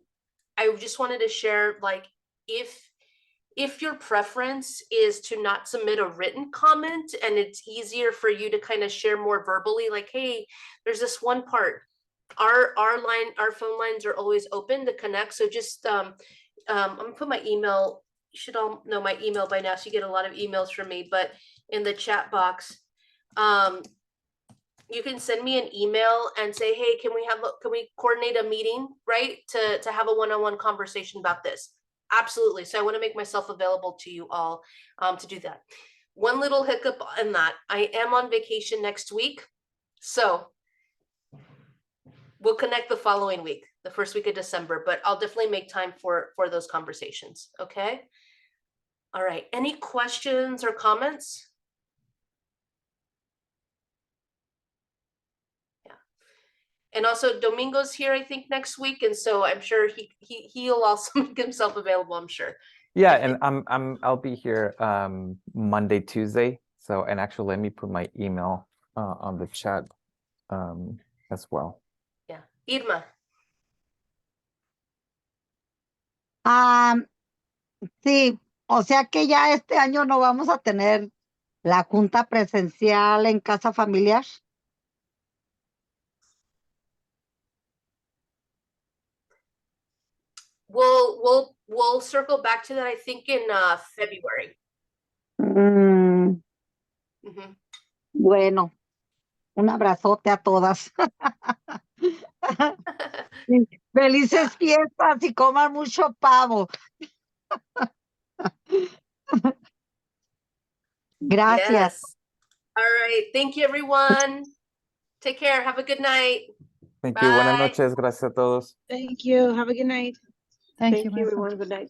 just wanted to share, like, if your preference is to not submit a written comment and it's easier for you to kind of share more verbally, like, hey, there's this one part, our phone lines are always open to connect. So just I'm gonna put my email. You should all know my email by now, so you get a lot of emails from me, but in the chat box, you can send me an email and say, hey, can we coordinate a meeting, right? To have a one-on-one conversation about this. Absolutely. So I want to make myself available to you all to do that. One little hiccup in that, I am on vacation next week. So we'll connect the following week, the first week of December, but I'll definitely make time for those conversations. Okay. All right. Any questions or comments? And also Domingo's here, I think, next week. And so I'm sure he'll also make himself available, I'm sure. Yeah, and I'll be here Monday, Tuesday. So, and actually let me put my email on the chat as well. Yeah. Irma. Sí, o sea que ya este año no vamos a tener la junta presencial en casa familiar. We'll circle back to that, I think, in February. Bueno, Un abrazote a todas. Felices fiestas y coman mucho pavo. Gracias. Yes. All right. Thank you, everyone. Take care. Have a good night. Thank you. Buenas Bye. noches. Gracias a todos. Thank you. Have a good night. Thank you, Thank you, Vanessa. everyone. Good night.